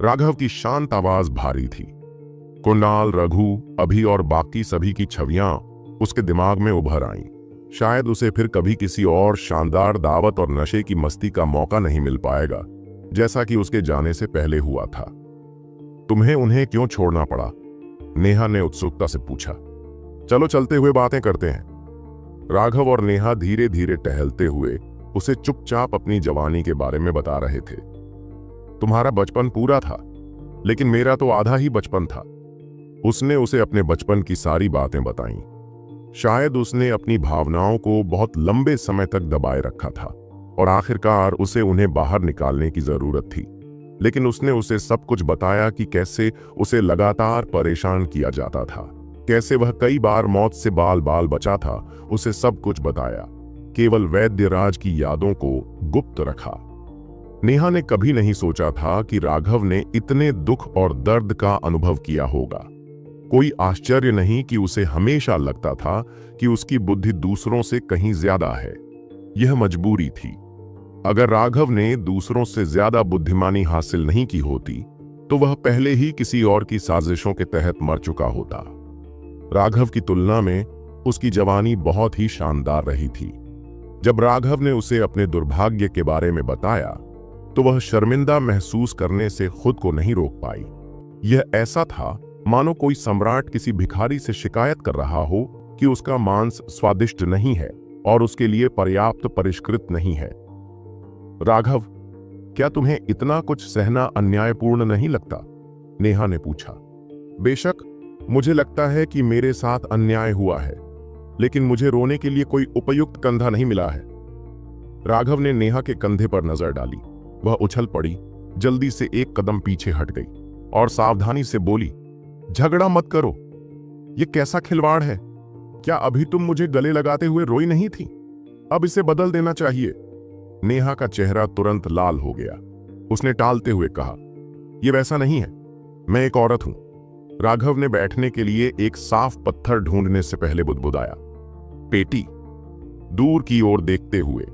राघव की शांत आवाज भारी थी। कुणाल, रघु, अभि और बाकी सभी की छवियां उसके दिमाग में उभर आईं। शायद उसे फिर कभी किसी और शानदार दावत और नशे की मस्ती का मौका नहीं मिल पाएगा, जैसा कि उसके जाने से पहले हुआ था। तुम्हें उन्हें क्यों छोड़ना पड़ा? नेहा ने उत्सुकता से पूछा। चलो चलते हुए बातें करते हैं। राघव और नेहा धीरे धीरे टहलते हुए उसे चुपचाप अपनी जवानी के बारे में बता रहे थे। तुम्हारा बचपन पूरा था, लेकिन मेरा तो आधा ही बचपन था। उसने उसे अपने बचपन की सारी बातें बताईं। शायद उसने अपनी भावनाओं को बहुत लंबे समय तक दबाए रखा था और आखिरकार उसे उन्हें बाहर निकालने की जरूरत थी। लेकिन उसने उसे सब कुछ बताया कि कैसे उसे लगातार परेशान किया जाता था, कैसे वह कई बार मौत से बाल बाल बचा था। उसे सब कुछ बताया, केवल वैद्यराज की यादों को गुप्त रखा। नेहा ने कभी नहीं सोचा था कि राघव ने इतने दुख और दर्द का अनुभव किया होगा। कोई आश्चर्य नहीं कि उसे हमेशा लगता था कि उसकी बुद्धि दूसरों से कहीं ज्यादा है। यह मजबूरी थी। अगर राघव ने दूसरों से ज्यादा बुद्धिमानी हासिल नहीं की होती तो वह पहले ही किसी और की साजिशों के तहत मर चुका होता। राघव की तुलना में उसकी जवानी बहुत ही शानदार रही थी। जब राघव ने उसे अपने दुर्भाग्य के बारे में बताया तो वह शर्मिंदा महसूस करने से खुद को नहीं रोक पाई। यह ऐसा था मानो कोई सम्राट किसी भिखारी से शिकायत कर रहा हो कि उसका मांस स्वादिष्ट नहीं है और उसके लिए पर्याप्त परिष्कृत नहीं है। राघव, क्या तुम्हें इतना कुछ सहना अन्यायपूर्ण नहीं लगता? नेहा ने पूछा। बेशक मुझे लगता है कि मेरे साथ अन्याय हुआ है, लेकिन मुझे रोने के लिए कोई उपयुक्त कंधा नहीं मिला है। राघव ने नेहा के कंधे पर नजर डाली। वह उछल पड़ी, जल्दी से एक कदम पीछे हट गई और सावधानी से बोली, झगड़ा मत करो। ये कैसा खिलवाड़ है? क्या अभी तुम मुझे गले लगाते हुए रोई नहीं थी? अब इसे बदल देना चाहिए। नेहा का चेहरा तुरंत लाल हो गया। उसने टालते हुए कहा, यह वैसा नहीं है, मैं एक औरत हूं। राघव ने बैठने के लिए एक साफ पत्थर ढूंढने से पहले बुदबुदाया। पेटी, दूर की ओर देखते हुए।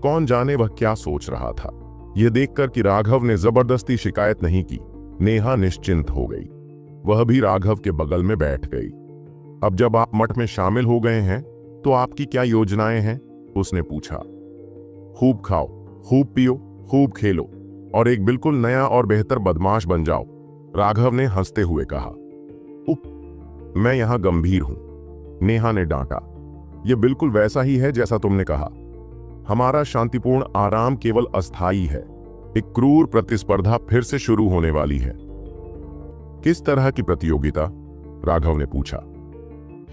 कौन जाने वह क्या सोच रहा था। यह देखकर कि राघव ने जबरदस्ती शिकायत नहीं की, नेहा निश्चिंत हो गई। वह भी राघव के बगल में बैठ गई। अब जब आप मठ में शामिल हो गए हैं तो आपकी क्या योजनाएं हैं? उसने पूछा। खूब खाओ, खूब पियो, खूब खेलो और एक बिल्कुल नया और बेहतर बदमाश बन जाओ, राघव ने हंसते हुए कहा। मैं यहां गंभीर हूं, नेहा ने डांटा। यह बिल्कुल वैसा ही है जैसा तुमने कहा। हमारा शांतिपूर्ण आराम केवल अस्थायी है। एक क्रूर प्रतिस्पर्धा फिर से शुरू होने वाली है। किस तरह की प्रतियोगिता? राघव ने पूछा।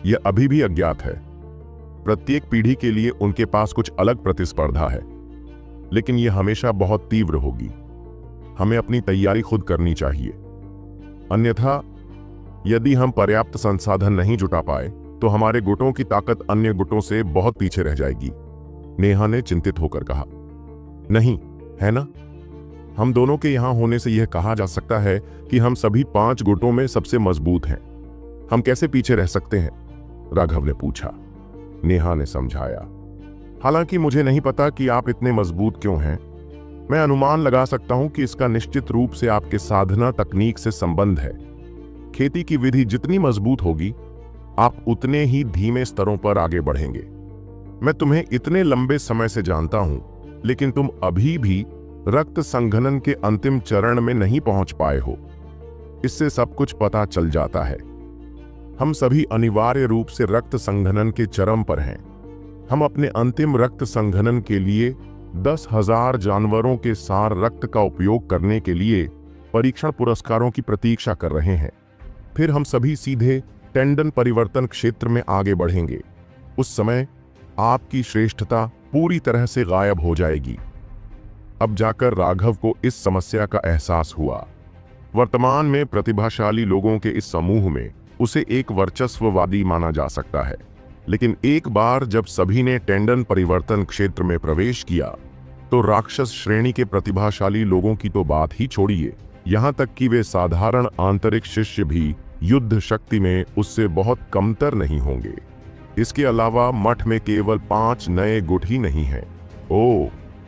यह अभी भी अज्ञात है। प्रत्येक पीढ़ी के लिए उनके पास कुछ अलग प्रतिस्पर्धा है, लेकिन यह हमेशा बहुत तीव्र होगी। हमें अपनी तैयारी खुद करनी चाहिए, अन्यथा यदि हम पर्याप्त संसाधन नहीं जुटा पाए तो हमारे गुटों की ताकत अन्य गुटों से बहुत पीछे रह जाएगी, नेहा ने चिंतित होकर कहा। नहीं, है ना? हम दोनों के यहां होने से यह कहा जा सकता है कि हम सभी 5 गुटों में सबसे मजबूत हैं। हम कैसे पीछे रह सकते हैं? राघव ने पूछा। नेहा ने समझाया। हालांकि मुझे नहीं पता कि आप इतने मजबूत क्यों हैं। मैं अनुमान लगा सकता हूं कि इसका निश्चित रूप से आपके साधना तकनीक से संबंध है। खेती की विधि जितनी मजबूत होगी, आप उतने ही धीमे स्तरों पर आगे बढ़ेंगे। मैं तुम्हें इतने लंबे समय से जानता हूं, लेकिन तुम अभी भी रक्त संघनन के अंतिम चरण में नहीं पहुंच पाए हो। इससे सब कुछ पता चल जाता है। हम सभी अनिवार्य रूप से रक्त संघनन के चरम पर हैं। हम अपने अंतिम रक्त संघनन के लिए 10,000 जानवरों के सार रक्त का उपयोग करने के लिए परीक्षण पुरस्कारों की प्रतीक्षा कर रहे हैं। फिर हम सभी सीधे टेंडन परिवर्तन क्षेत्र में आगे बढ़ेंगे। उस समय आपकी श्रेष्ठता पूरी तरह से गायब हो जाएगी। अब जाकर राघव को इस समस्या का एहसास हुआ। वर्तमान में प्रतिभाशाली लोगों के इस समूह में उसे एक वर्चस्ववादी माना जा सकता है, लेकिन एक बार जब सभी ने टेंडन परिवर्तन क्षेत्र में प्रवेश किया तो राक्षस श्रेणी के प्रतिभाशाली लोगों की तो बात ही छोड़िए, यहां तक कि वे साधारण आंतरिक शिष्य भी युद्ध शक्ति में उससे बहुत कमतर नहीं होंगे। इसके अलावा मठ में केवल 5 नए गुट ही नहीं हैं।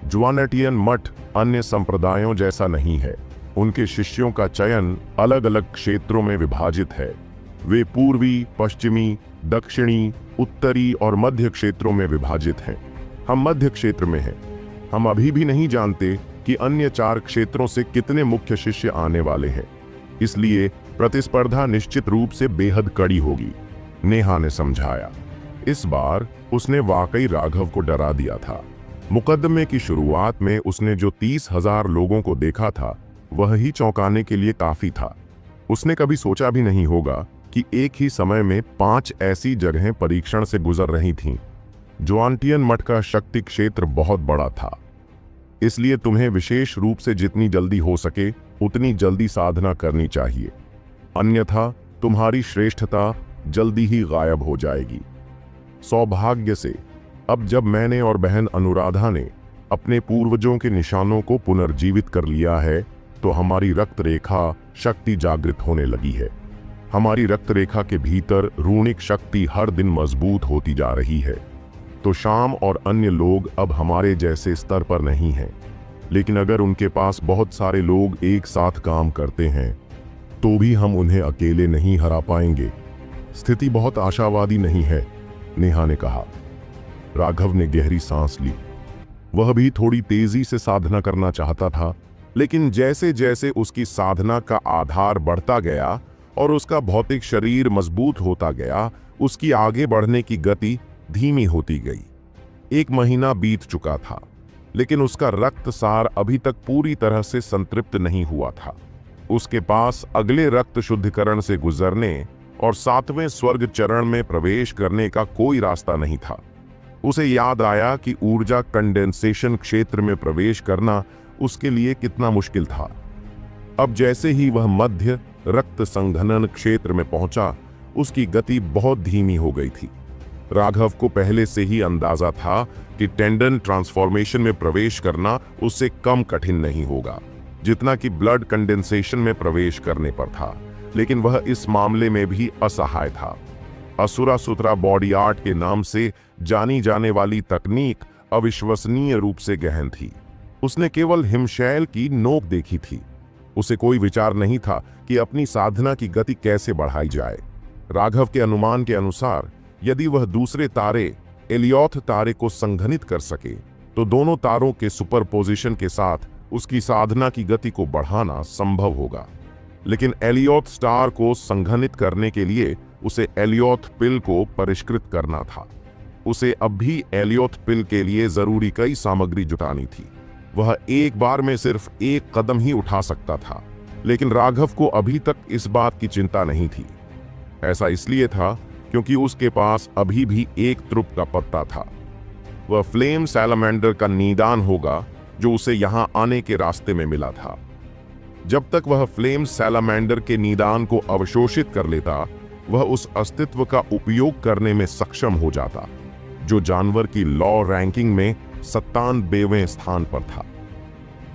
जुआनेटियन मठ अन्य संप्रदायों जैसा नहीं है। उनके शिष्यों का चयन अलग अलग क्षेत्रों में विभाजित है। वे पूर्वी, पश्चिमी, दक्षिणी, उत्तरी और मध्य क्षेत्रों में विभाजित हैं। हम मध्य क्षेत्र में हैं। हम अभी भी नहीं जानते कि अन्य 4 क्षेत्रों से कितने मुख्य शिष्य आने वाले हैं, इसलिए प्रतिस्पर्धा निश्चित रूप से बेहद कड़ी होगी, नेहा ने समझाया। इस बार उसने वाकई राघव को डरा दिया था। मुकदमे की शुरुआत में उसने जो 30,000 लोगों को देखा था, वह ही चौंकाने के लिए काफी था। उसने कभी सोचा भी नहीं होगा कि एक ही समय में 5 ऐसी जगहें परीक्षण से गुजर रही थीं। ज्वांटियन मठ का शक्ति क्षेत्र बहुत बड़ा था, इसलिए तुम्हें विशेष रूप से जितनी जल्दी हो सके उतनी जल्दी साधना करनी चाहिए, अन्यथा तुम्हारी श्रेष्ठता जल्दी ही गायब हो जाएगी। सौभाग्य से अब जब मैंने और बहन अनुराधा ने अपने पूर्वजों के निशानों को पुनर्जीवित कर लिया है, तो हमारी रक्त रेखा शक्ति जागृत होने लगी है। हमारी रक्त रेखा के भीतर ऋणिक शक्ति हर दिन मजबूत होती जा रही है। तो शाम और अन्य लोग अब हमारे जैसे स्तर पर नहीं हैं, लेकिन अगर उनके पास बहुत सारे लोग एक साथ काम करते हैं तो भी हम उन्हें अकेले नहीं हरा पाएंगे। स्थिति बहुत आशावादी नहीं है, नेहा ने कहा। राघव ने गहरी सांस ली। वह भी थोड़ी तेजी से साधना करना चाहता था, लेकिन जैसे जैसे उसकी साधना का आधार बढ़ता गया और उसका भौतिक शरीर मजबूत होता गया, उसकी आगे बढ़ने की गति धीमी होती गई। 1 महीना बीत चुका था, लेकिन उसका रक्तसार अभी तक पूरी तरह से संतृप्त नहीं हुआ था। उसके पास अगले रक्त शुद्धिकरण से गुजरने और 7वें स्वर्ग चरण में प्रवेश करने का कोई रास्ता नहीं था। उसे याद आया कि ऊर्जा कंडेंसेशन क्षेत्र में प्रवेश करना उसके लिए कितना मुश्किल था। अब जैसे ही वह मध्य रक्त संघनन क्षेत्र में पहुंचा, उसकी गति बहुत धीमी हो गई थी। राघव को पहले से ही अंदाजा था कि टेंडन ट्रांसफॉर्मेशन में प्रवेश करना उससे कम कठिन नहीं होगा जितना कि ब्लड कंडेंसेशन में प्रवेश करने पर था, लेकिन वह इस मामले में भी असहाय था। असुरा सुतरा बॉडी आर्ट के नाम से जानी जाने वाली तकनीक अविश्वसनीय रूप से गहन थी। उसने केवल हिमशैल की नोक देखी थी। उसे कोई विचार नहीं था कि अपनी साधना की गति कैसे बढ़ाई जाए। राघव के अनुमान के अनुसार यदि वह दूसरे तारे एलियोथ तारे को संघनित कर सके, तो दोनों तारों के सुपरपोजिशन के साथ उसकी साधना की गति को बढ़ाना संभव होगा। लेकिन एलियोथ स्टार को संघनित करने के लिए उसे एलियोथ पिल को परिष्कृत करना था। उसे अब भी एलियोथ पिल के लिए जरूरी कई सामग्री जुटानी थी। वह एक बार में सिर्फ 1 कदम ही उठा सकता था, लेकिन राघव को अभी तक इस बात की चिंता नहीं थी। ऐसा इसलिए था क्योंकि उसके पास अभी भी एक त्रुप का पत्ता था। वह फ्लेम सैलामेंडर का निदान होगा जो उसे यहां आने के रास्ते में मिला था। जब तक वह फ्लेम सैलामेंडर के निदान को अवशोषित कर लेता, वह उस अस्तित्व का उपयोग करने में सक्षम हो जाता जो जानवर की लॉ रैंकिंग में 97वें स्थान पर था।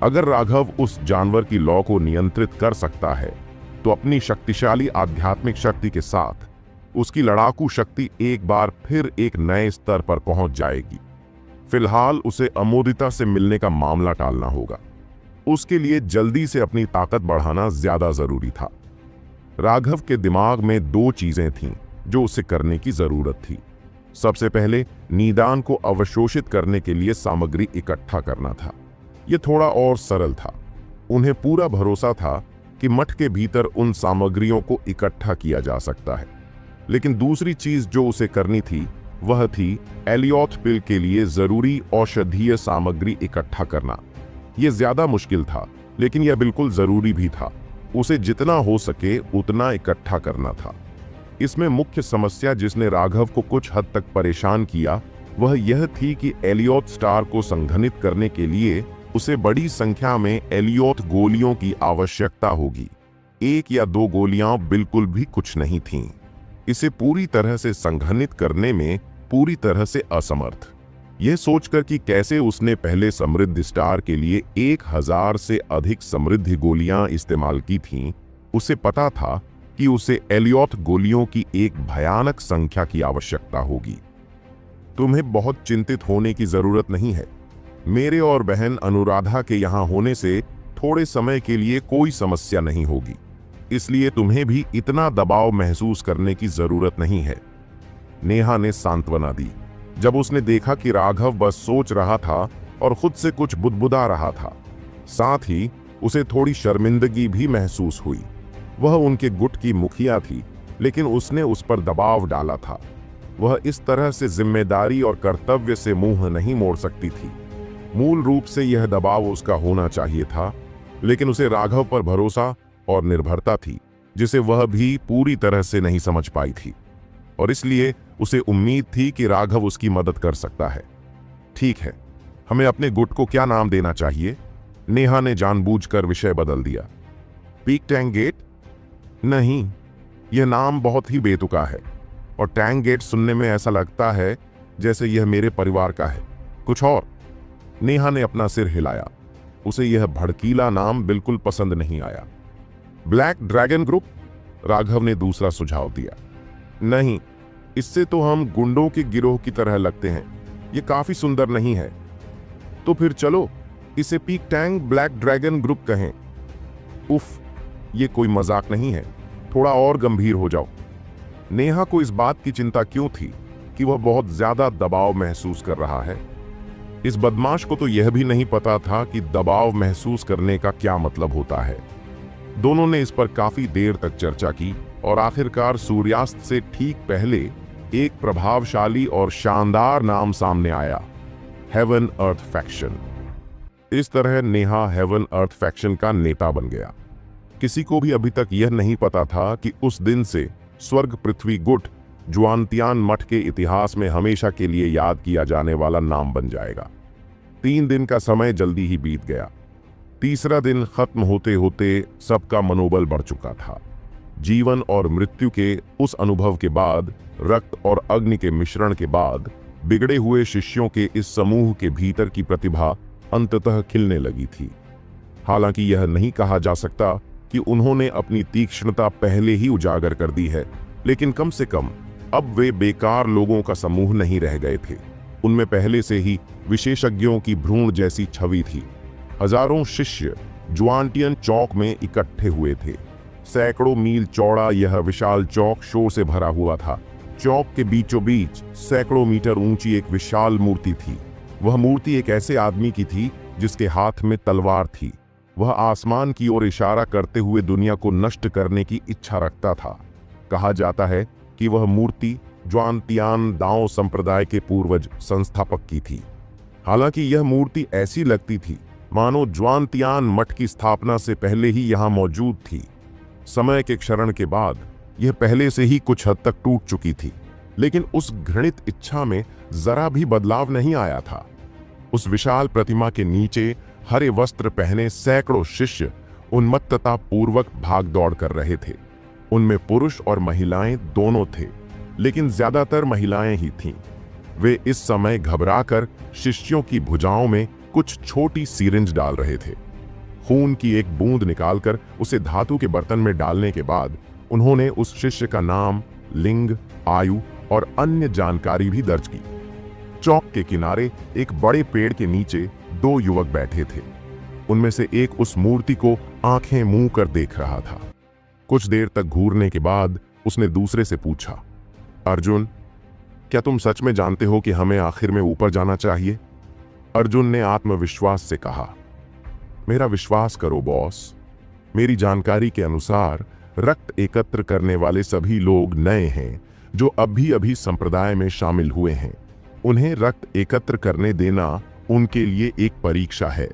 अगर राघव उस जानवर की लॉ को नियंत्रित कर सकता है, तो अपनी शक्तिशाली आध्यात्मिक शक्ति के साथ उसकी लड़ाकू शक्ति एक बार फिर एक नए स्तर पर पहुंच जाएगी। फिलहाल उसे अमोदिता से मिलने का मामला टालना होगा। उसके लिए जल्दी से अपनी ताकत बढ़ाना ज्यादा जरूरी था। राघव के दिमाग में 2 चीजें थीं जो उसे करने की जरूरत थी। सबसे पहले निदान को अवशोषित करने के लिए सामग्री इकट्ठा करना था। यह थोड़ा और सरल था। उन्हें पूरा भरोसा था कि मठ के भीतर उन सामग्रियों को इकट्ठा किया जा सकता है। लेकिन दूसरी चीज जो उसे करनी थी वह थी एलियोथ पिल के लिए जरूरी औषधीय सामग्री इकट्ठा करना। यह ज्यादा मुश्किल था, लेकिन यह बिल्कुल जरूरी भी था। उसे जितना हो सके उतना इकट्ठा करना था। इसमें मुख्य समस्या जिसने राघव को कुछ हद तक परेशान किया वह यह थी कि एलियोथ स्टार को संघनित करने के लिए उसे बड़ी संख्या में एलियोथ गोलियों की आवश्यकता होगी। 1 या 2 गोलियां बिल्कुल भी कुछ नहीं थीं। इसे पूरी तरह से संघनित करने में पूरी तरह से असमर्थ। यह सोचकर कि कैसे उसने पहले समृद्ध स्टार के लिए 1000 से अधिक समृद्ध गोलियां इस्तेमाल की थीं, उसे पता था कि उसे एलियोथ गोलियों की एक भयानक संख्या की आवश्यकता होगी। तुम्हें बहुत चिंतित होने की जरूरत नहीं है। मेरे और बहन अनुराधा के यहाँ होने से थोड़े समय के लिए कोई समस्या नहीं होगी, इसलिए तुम्हें भी इतना दबाव महसूस करने की जरूरत नहीं है। नेहा ने सांत्वना दी जब उसने देखा कि राघव बस सोच रहा था और खुद से कुछ बुदबुदा रहा था। साथ ही उसे थोड़ी शर्मिंदगी भी महसूस हुई। वह उनके गुट की मुखिया थी, लेकिन उसने उस पर दबाव डाला था। वह इस तरह से जिम्मेदारी और कर्तव्य से मुंह नहीं मोड़ सकती थी। मूल रूप से यह दबाव उसका होना चाहिए था, लेकिन उसे राघव पर भरोसा और निर्भरता थी जिसे वह भी पूरी तरह से नहीं समझ पाई थी, और इसलिए उसे उम्मीद थी कि राघव उसकी मदद कर सकता है। ठीक है, हमें अपने गुट को क्या नाम देना चाहिए? नेहा ने जानबूझकर विषय बदल दिया। पीक टैंग गेट? नहीं, यह नाम बहुत ही बेतुका है, और टैंग गेट सुनने में ऐसा लगता है जैसे यह मेरे परिवार का है। कुछ और? नेहा ने अपना सिर हिलाया। उसे यह भड़कीला नाम बिल्कुल पसंद नहीं आया। Black dragon group? राघव ने दूसरा सुझाव दिया। नहीं, इससे तो हम गुंडों के गिरोह की तरह लगते हैं। यह काफी सुंदर नहीं है। तो फिर चलो इसे peak Tang black dragon group कहें। उफ, ये कोई मजाक नहीं है, थोड़ा और गंभीर हो जाओ। नेहा को इस बात की चिंता क्यों थी कि वह बहुत ज्यादा दबाव महसूस कर रहा है। इस बदमाश को तो यह भी नहीं पता था कि दबाव महसूस करने का क्या मतलब होता है। दोनों ने इस पर काफी देर तक चर्चा की और आखिरकार सूर्यास्त से ठीक पहले एक प्रभावशाली और शानदार नाम सामने आया, हेवन अर्थ फैक्शन। इस तरह नेहा हेवन अर्थ फैक्शन का नेता बन गया। किसी को भी अभी तक यह नहीं पता था कि उस दिन से स्वर्ग पृथ्वी गुट जुआनतियान मठ के इतिहास में हमेशा के लिए याद किया जाने वाला नाम बन जाएगा। 3 दिन का समय जल्दी ही बीत गया। तीसरा दिन खत्म होते होते सबका मनोबल बढ़ चुका था। जीवन और मृत्यु के उस अनुभव के बाद, रक्त और अग्नि के मिश्रण के बाद, बिगड़े हुए शिष्यों के इस समूह के भीतर की प्रतिभा अंततः खिलने लगी थी। हालांकि यह नहीं कहा जा सकता कि उन्होंने अपनी तीक्ष्णता पहले ही उजागर कर दी है, लेकिन कम से कम अब वे बेकार लोगों का समूह नहीं रह गए थे। उनमें पहले से ही विशेषज्ञों की भ्रूण जैसी छवि थी। हजारों शिष्य जुआनटियन चौक में इकट्ठे हुए थे। सैकड़ों मील चौड़ा यह विशाल चौक शोर से भरा हुआ था। चौक के बीचों बीच सैकड़ों मीटर ऊंची एक विशाल मूर्ति थी। वह मूर्ति एक ऐसे आदमी की थी जिसके हाथ में तलवार थी। वह आसमान की ओर इशारा करते हुए दुनिया को नष्ट करने की इच्छा रखता था। कहा जाता है कि वह मूर्ति जुआनतियान दाओ संप्रदाय के पूर्वज संस्थापक की थी। हालांकि यह मूर्ति ऐसी लगती थी मानो जुआनतियान मठ की स्थापना से पहले ही यहाँ मौजूद थी। समय के क्षरण के बाद यह पहले से ही कुछ हद तक टूट चुकी थी, लेकिन उस घृणित इच्छा में जरा भी बदलाव नहीं आया था। उस विशाल प्रतिमा के नीचे हरे वस्त्र पहने सैकड़ों शिष्य उन्मत्तता पूर्वक भाग दौड़ कर रहे थे। उनमें पुरुष और महिलाएं दोनों थे, लेकिन ज्यादातर महिलाएं ही थीं। वे इस समय घबराकर शिष्यों की भुजाओं में कुछ छोटी सीरिंज डाल रहे थे। खून की एक बूंद निकालकर उसे धातु के बर्तन में डालने के बाद उन्होंने उस शिष्य का नाम, लिंग, आयु और अन्य जानकारी भी दर्ज की। चौक के किनारे एक बड़े पेड़ के नीचे 2 युवक बैठे थे। उनमें से एक उस मूर्ति को आंखें मूंद कर देख रहा था। कुछ देर तक घूरने के बाद उसने दूसरे से पूछा, अर्जुन, क्या तुम सच में जानते हो कि हमें आखिर में ऊपर जाना चाहिए? अर्जुन ने आत्मविश्वास से कहा, मेरा विश्वास करो बॉस। मेरी जानकारी के अनुसार रक्त एकत्र करने वाले सभी लोग नए हैं जो अभी अभी संप्रदाय में शामिल हुए हैं। उन्हें रक्त एकत्र करने देना उनके लिए एक परीक्षा है।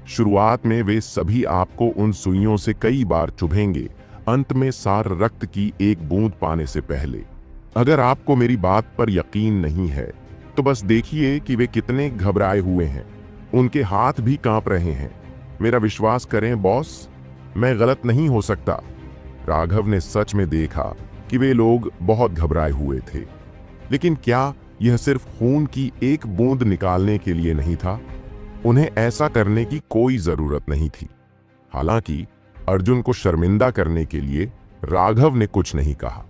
शुरुआत में वे सभी आपको उन सुइयों से कई बार चुभेंगे, अंत में सार रक्त की एक बूंद पाने से पहले। अगर आपको मेरी बात पर यकीन नहीं है तो बस देखिए कि वे कितने घबराए हुए हैं। उनके हाथ भी कांप रहे हैं। मेरा विश्वास करें बॉस, मैं गलत नहीं हो सकता। राघव ने सच में देखा कि वे लोग बहुत घबराए हुए थे, लेकिन क्या यह सिर्फ खून की एक बूंद निकालने के लिए नहीं था? उन्हें ऐसा करने की कोई जरूरत नहीं थी। हालांकि अर्जुन को शर्मिंदा करने के लिए राघव ने कुछ नहीं कहा।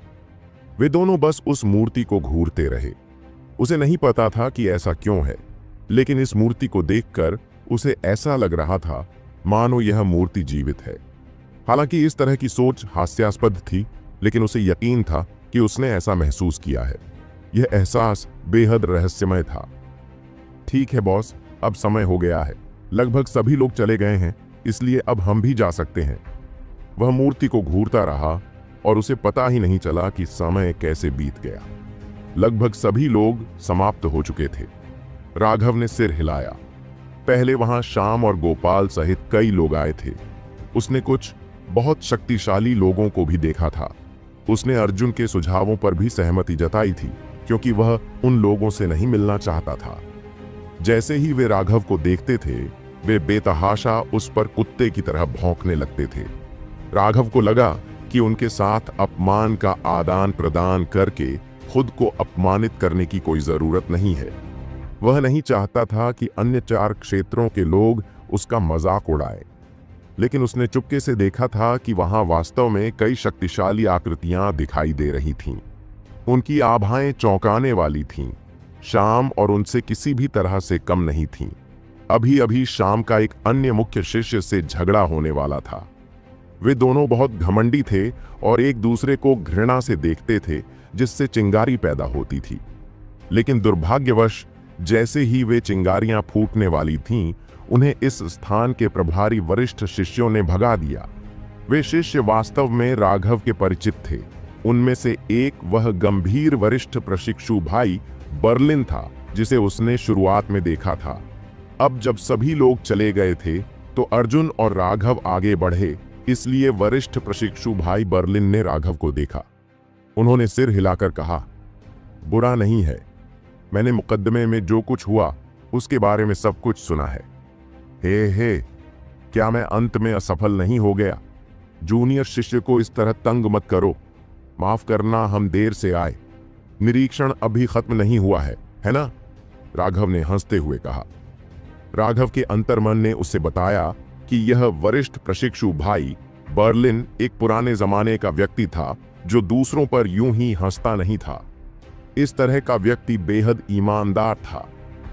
वे दोनों बस उस मूर्ति को घूरते रहे। उसे नहीं पता था कि ऐसा क्यों है, लेकिन इस मूर्ति को देखकर उसे ऐसा लग रहा था मानो यह मूर्ति जीवित है। हालांकि इस तरह की सोच हास्यास्पद थी, लेकिन उसे यकीन था कि उसने ऐसा महसूस किया है। यह एहसास बेहद रहस्यमय था। ठीक है बॉस, अब समय हो गया है। लगभग सभी लोग चले गए हैं, इसलिए अब हम भी जा सकते हैं। वह मूर्ति को घूरता रहा और उसे पता ही नहीं चला कि समय कैसे बीत गया। लगभग सभी लोग समाप्त हो चुके थे। राघव ने सिर हिलाया। पहले वहां श्याम और गोपाल सहित कई लोग आए थे। उसने कुछ बहुत शक्तिशाली लोगों को भी देखा था। उसने अर्जुन के सुझावों पर भी सहमति जताई थी, क्योंकि वह उन लोगों से नहीं मिलना चाहता था। जैसे ही वे राघव को देखते थे, वे बेतहाशा उस पर कुत्ते की तरह भौंकने लगते थे। राघव को लगा कि उनके साथ अपमान का आदान प्रदान करके खुद को अपमानित करने की कोई जरूरत नहीं है। वह नहीं चाहता था कि अन्य 4 क्षेत्रों के लोग उसका मजाक उड़ाए, लेकिन उसने चुपके से देखा था कि वहां वास्तव में कई शक्तिशाली आकृतियां दिखाई दे रही थीं। उनकी आभाएं चौंकाने वाली थीं। श्याम और उनसे किसी भी तरह से कम नहीं थीं। अभी अभी श्याम का एक अन्य मुख्य शिष्य से झगड़ा होने वाला था। वे दोनों बहुत घमंडी थे और एक दूसरे को घृणा से देखते थे, जिससे चिंगारी पैदा होती थी। लेकिन दुर्भाग्यवश जैसे ही वे चिंगारियां फूटने वाली थीं, उन्हें इस स्थान के प्रभारी वरिष्ठ शिष्यों ने भगा दिया। वे शिष्य वास्तव में राघव के परिचित थे। उनमें से एक वह गंभीर वरिष्ठ प्रशिक्षु भाई बर्लिन था, जिसे उसने शुरुआत में देखा था। अब जब सभी लोग चले गए थे तो अर्जुन और राघव आगे बढ़े, इसलिए वरिष्ठ प्रशिक्षु भाई बर्लिन ने राघव को देखा। उन्होंने सिर हिलाकर कहा, बुरा नहीं है, मैंने मुकदमे में जो कुछ हुआ उसके बारे में सब कुछ सुना है। हे, क्या मैं अंत में असफल नहीं हो गया? जूनियर शिष्य को इस तरह तंग मत करो। माफ करना, हम देर से आए। निरीक्षण अभी खत्म नहीं हुआ है ना? राघव ने हंसते हुए कहा। राघव के अंतर्मन ने उसे बताया कि यह वरिष्ठ प्रशिक्षु भाई बर्लिन एक पुराने जमाने का व्यक्ति था, जो दूसरों पर यूं ही हंसता नहीं था। इस तरह का व्यक्ति बेहद ईमानदार था,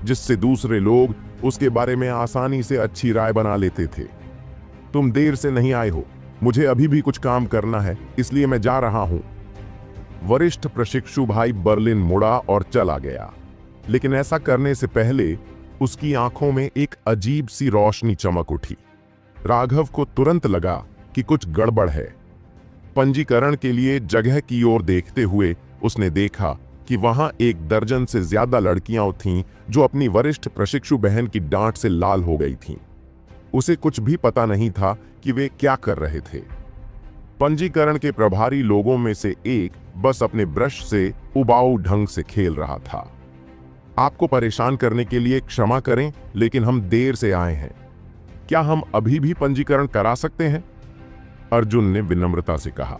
जिससे दूसरे लोग उसके बारे में आसानी से अच्छी राय बना लेते थे। तुम देर से नहीं आए हो, मुझे अभी भी कुछ काम करना है, इसलिए मैं जा रहा हूं। वरिष्ठ प्रशिक्षु भाई बर्लिन मुड़ा और चला गया, लेकिन ऐसा करने से पहले उसकी आंखों में एक अजीब सी रोशनी चमक उठी। राघव को तुरंत लगा कि कुछ गड़बड़ है। पंजीकरण के लिए जगह की ओर देखते हुए उसने देखा कि वहां 1 दर्जन से ज्यादा लड़कियां थीं, जो अपनी वरिष्ठ प्रशिक्षु बहन की डांट से लाल हो गई थीं। उसे कुछ भी पता नहीं था कि वे क्या कर रहे थे। पंजीकरण के प्रभारी लोगों में से एक बस अपने ब्रश से उबाऊ ढंग से खेल रहा था। आपको परेशान करने के लिए क्षमा करें, लेकिन हम देर से आए हैं। क्या हम अभी भी पंजीकरण करा सकते हैं? अर्जुन ने विनम्रता से कहा।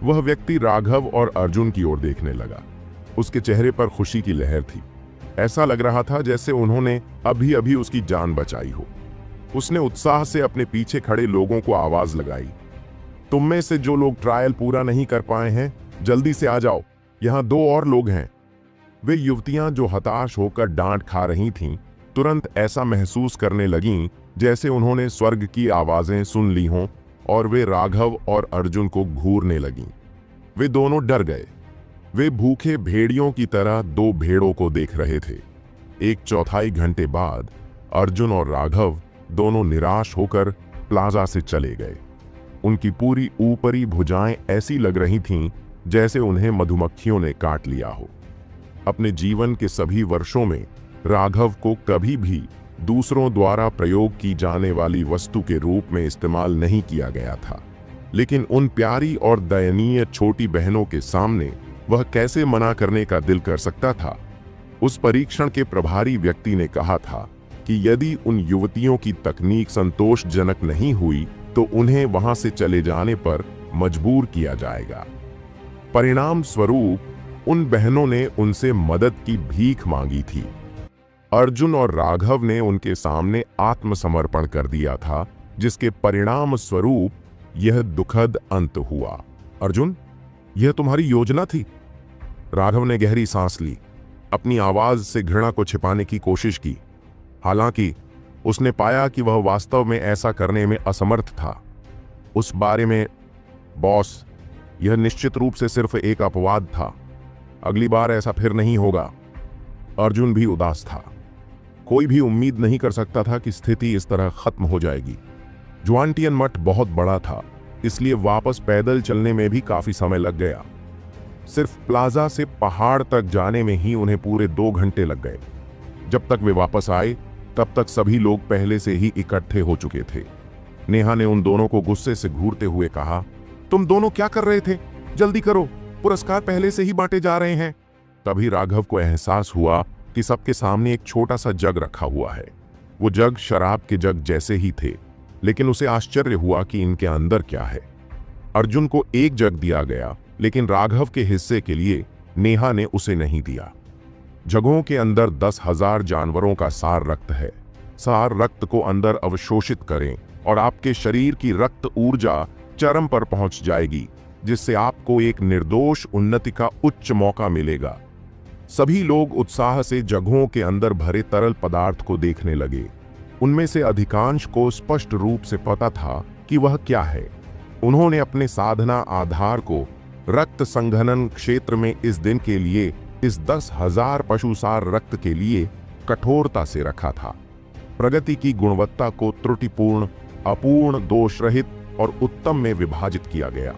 वह व्यक्ति राघव और अर्जुन की ओर देखने लगा। उसके चेहरे पर खुशी की लहर थी। ऐसा लग रहा था जैसे उन्होंने अभी अभी उसकी जान बचाई हो। उसने उत्साह से अपने पीछे खड़े लोगों को आवाज लगाई, तुम में से जो लोग ट्रायल पूरा नहीं कर पाए हैं, जल्दी से आ जाओ, यहां 2 और लोग हैं। वे युवतियां जो हताश होकर डांट खा रही थीं, तुरंत ऐसा महसूस करने लगीं जैसे उन्होंने स्वर्ग की आवाजें सुन ली हों, और वे राघव और अर्जुन को घूरने लगीं। वे दोनों डर गए। वे भूखे भेड़ियों की तरह 2 भेड़ों को देख रहे थे। 1/4 घंटे बाद अर्जुन और राघव दोनों निराश होकर प्लाजा से चले गए। उनकी पूरी ऊपरी भुजाएं ऐसी लग रही थीं जैसे उन्हें मधुमक्खियों ने काट लिया हो। अपने जीवन के सभी वर्षों में राघव को कभी भी दूसरों द्वारा प्रयोग की जाने वाली वस्तु के रूप में इस्तेमाल नहीं किया गया था, लेकिन उन प्यारी और दयनीय छोटी बहनों के सामने वह कैसे मना करने का दिल कर सकता था। उस परीक्षण के प्रभारी व्यक्ति ने कहा था कि यदि उन युवतियों की तकनीक संतोषजनक नहीं हुई तो उन्हें वहां से चले जाने पर मजबूर किया जाएगा। परिणाम स्वरूप उन बहनों ने उनसे मदद की भीख मांगी थी। अर्जुन और राघव ने उनके सामने आत्मसमर्पण कर दिया था, जिसके परिणाम स्वरूप यह दुखद अंत हुआ। अर्जुन, यह तुम्हारी योजना थी? राघव ने गहरी सांस ली, अपनी आवाज से घृणा को छिपाने की कोशिश की। हालांकि उसने पाया कि वह वास्तव में ऐसा करने में असमर्थ था। उस बारे में, बॉस, यह निश्चित रूप से सिर्फ एक अपवाद था। अगली बार ऐसा फिर नहीं होगा। अर्जुन भी उदास था। कोई भी उम्मीद नहीं कर सकता था कि स्थिति इस तरह खत्म हो जाएगी। ज्वांटियन मठ बहुत बड़ा था, इसलिए वापस पैदल चलने में भी काफी समय लग गया। सिर्फ प्लाजा से पहाड़ तक जाने में ही उन्हें पूरे 2 घंटे लग गए। जब तक वे वापस आए तब तक सभी लोग पहले से ही इकट्ठे हो चुके थे। नेहा ने उन दोनों को गुस्से से घूरते हुए कहा, तुम दोनों क्या कर रहे थे? जल्दी करो, पुरस्कार पहले से ही बांटे जा रहे हैं। तभी राघव को एहसास हुआ कि सबके सामने एक छोटा सा जग रखा हुआ है। वो जग शराब के जग जैसे ही थे, लेकिन उसे आश्चर्य हुआ कि इनके अंदर क्या है। अर्जुन को एक जग दिया गया, लेकिन राघव के हिस्से के लिए नेहा ने उसे नहीं दिया। जगों के अंदर 10,000 जानवरों का सार रक्त है। सार रक्त को अंदर अवशोषित करें और आपके शरीर की रक्त ऊर्जा चरम पर पहुंच जाएगी, जिससे आपको एक निर्दोष उन्नति का उच्च मौका मिलेगा। सभी लोग उत्साह से जगहों के अंदर भरे तरल पदार्थ को देखने लगे। उनमें से अधिकांश को स्पष्ट रूप से पता था कि वह क्या है। उन्होंने अपने साधना आधार को रक्त संघनन क्षेत्र में इस दिन के लिए, इस 10,000 पशुसार रक्त के लिए कठोरता से रखा था। प्रगति की गुणवत्ता को त्रुटिपूर्ण, अपूर्ण, दोषरहित और उत्तम में विभाजित किया गया।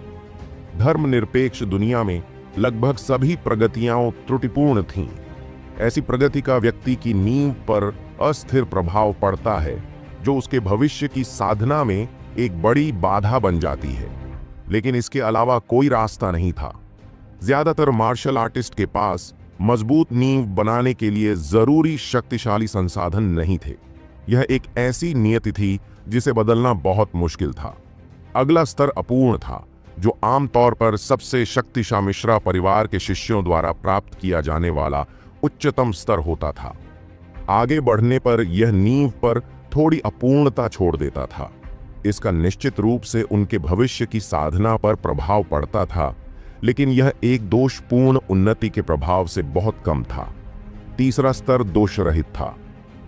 धर्मनिरपेक्ष दुनिया में लगभग सभी प्रगतियां त्रुटिपूर्ण थीं। ऐसी प्रगति का व्यक्ति की नींव पर अस्थिर प्रभाव पड़ता है, जो उसके भविष्य की साधना में एक बड़ी बाधा बन जाती है। लेकिन इसके अलावा कोई रास्ता नहीं था। ज्यादातर मार्शल आर्टिस्ट के पास मजबूत नींव बनाने के लिए जरूरी शक्तिशाली संसाधन नहीं थे। यह एक ऐसी नियति थी जिसे बदलना बहुत मुश्किल था। अगला स्तर अपूर्ण था, जो आमतौर पर सबसे शक्तिशाली मिश्रा परिवार के शिष्यों द्वारा प्राप्त किया जाने वाला उच्चतम स्तर होता था। आगे बढ़ने पर यह नींव पर थोड़ी अपूर्णता छोड़ देता था। इसका निश्चित रूप से उनके भविष्य की साधना पर प्रभाव पड़ता था, लेकिन यह एक दोषपूर्ण उन्नति के प्रभाव से बहुत कम था। तीसरा स्तर दोष रहित था,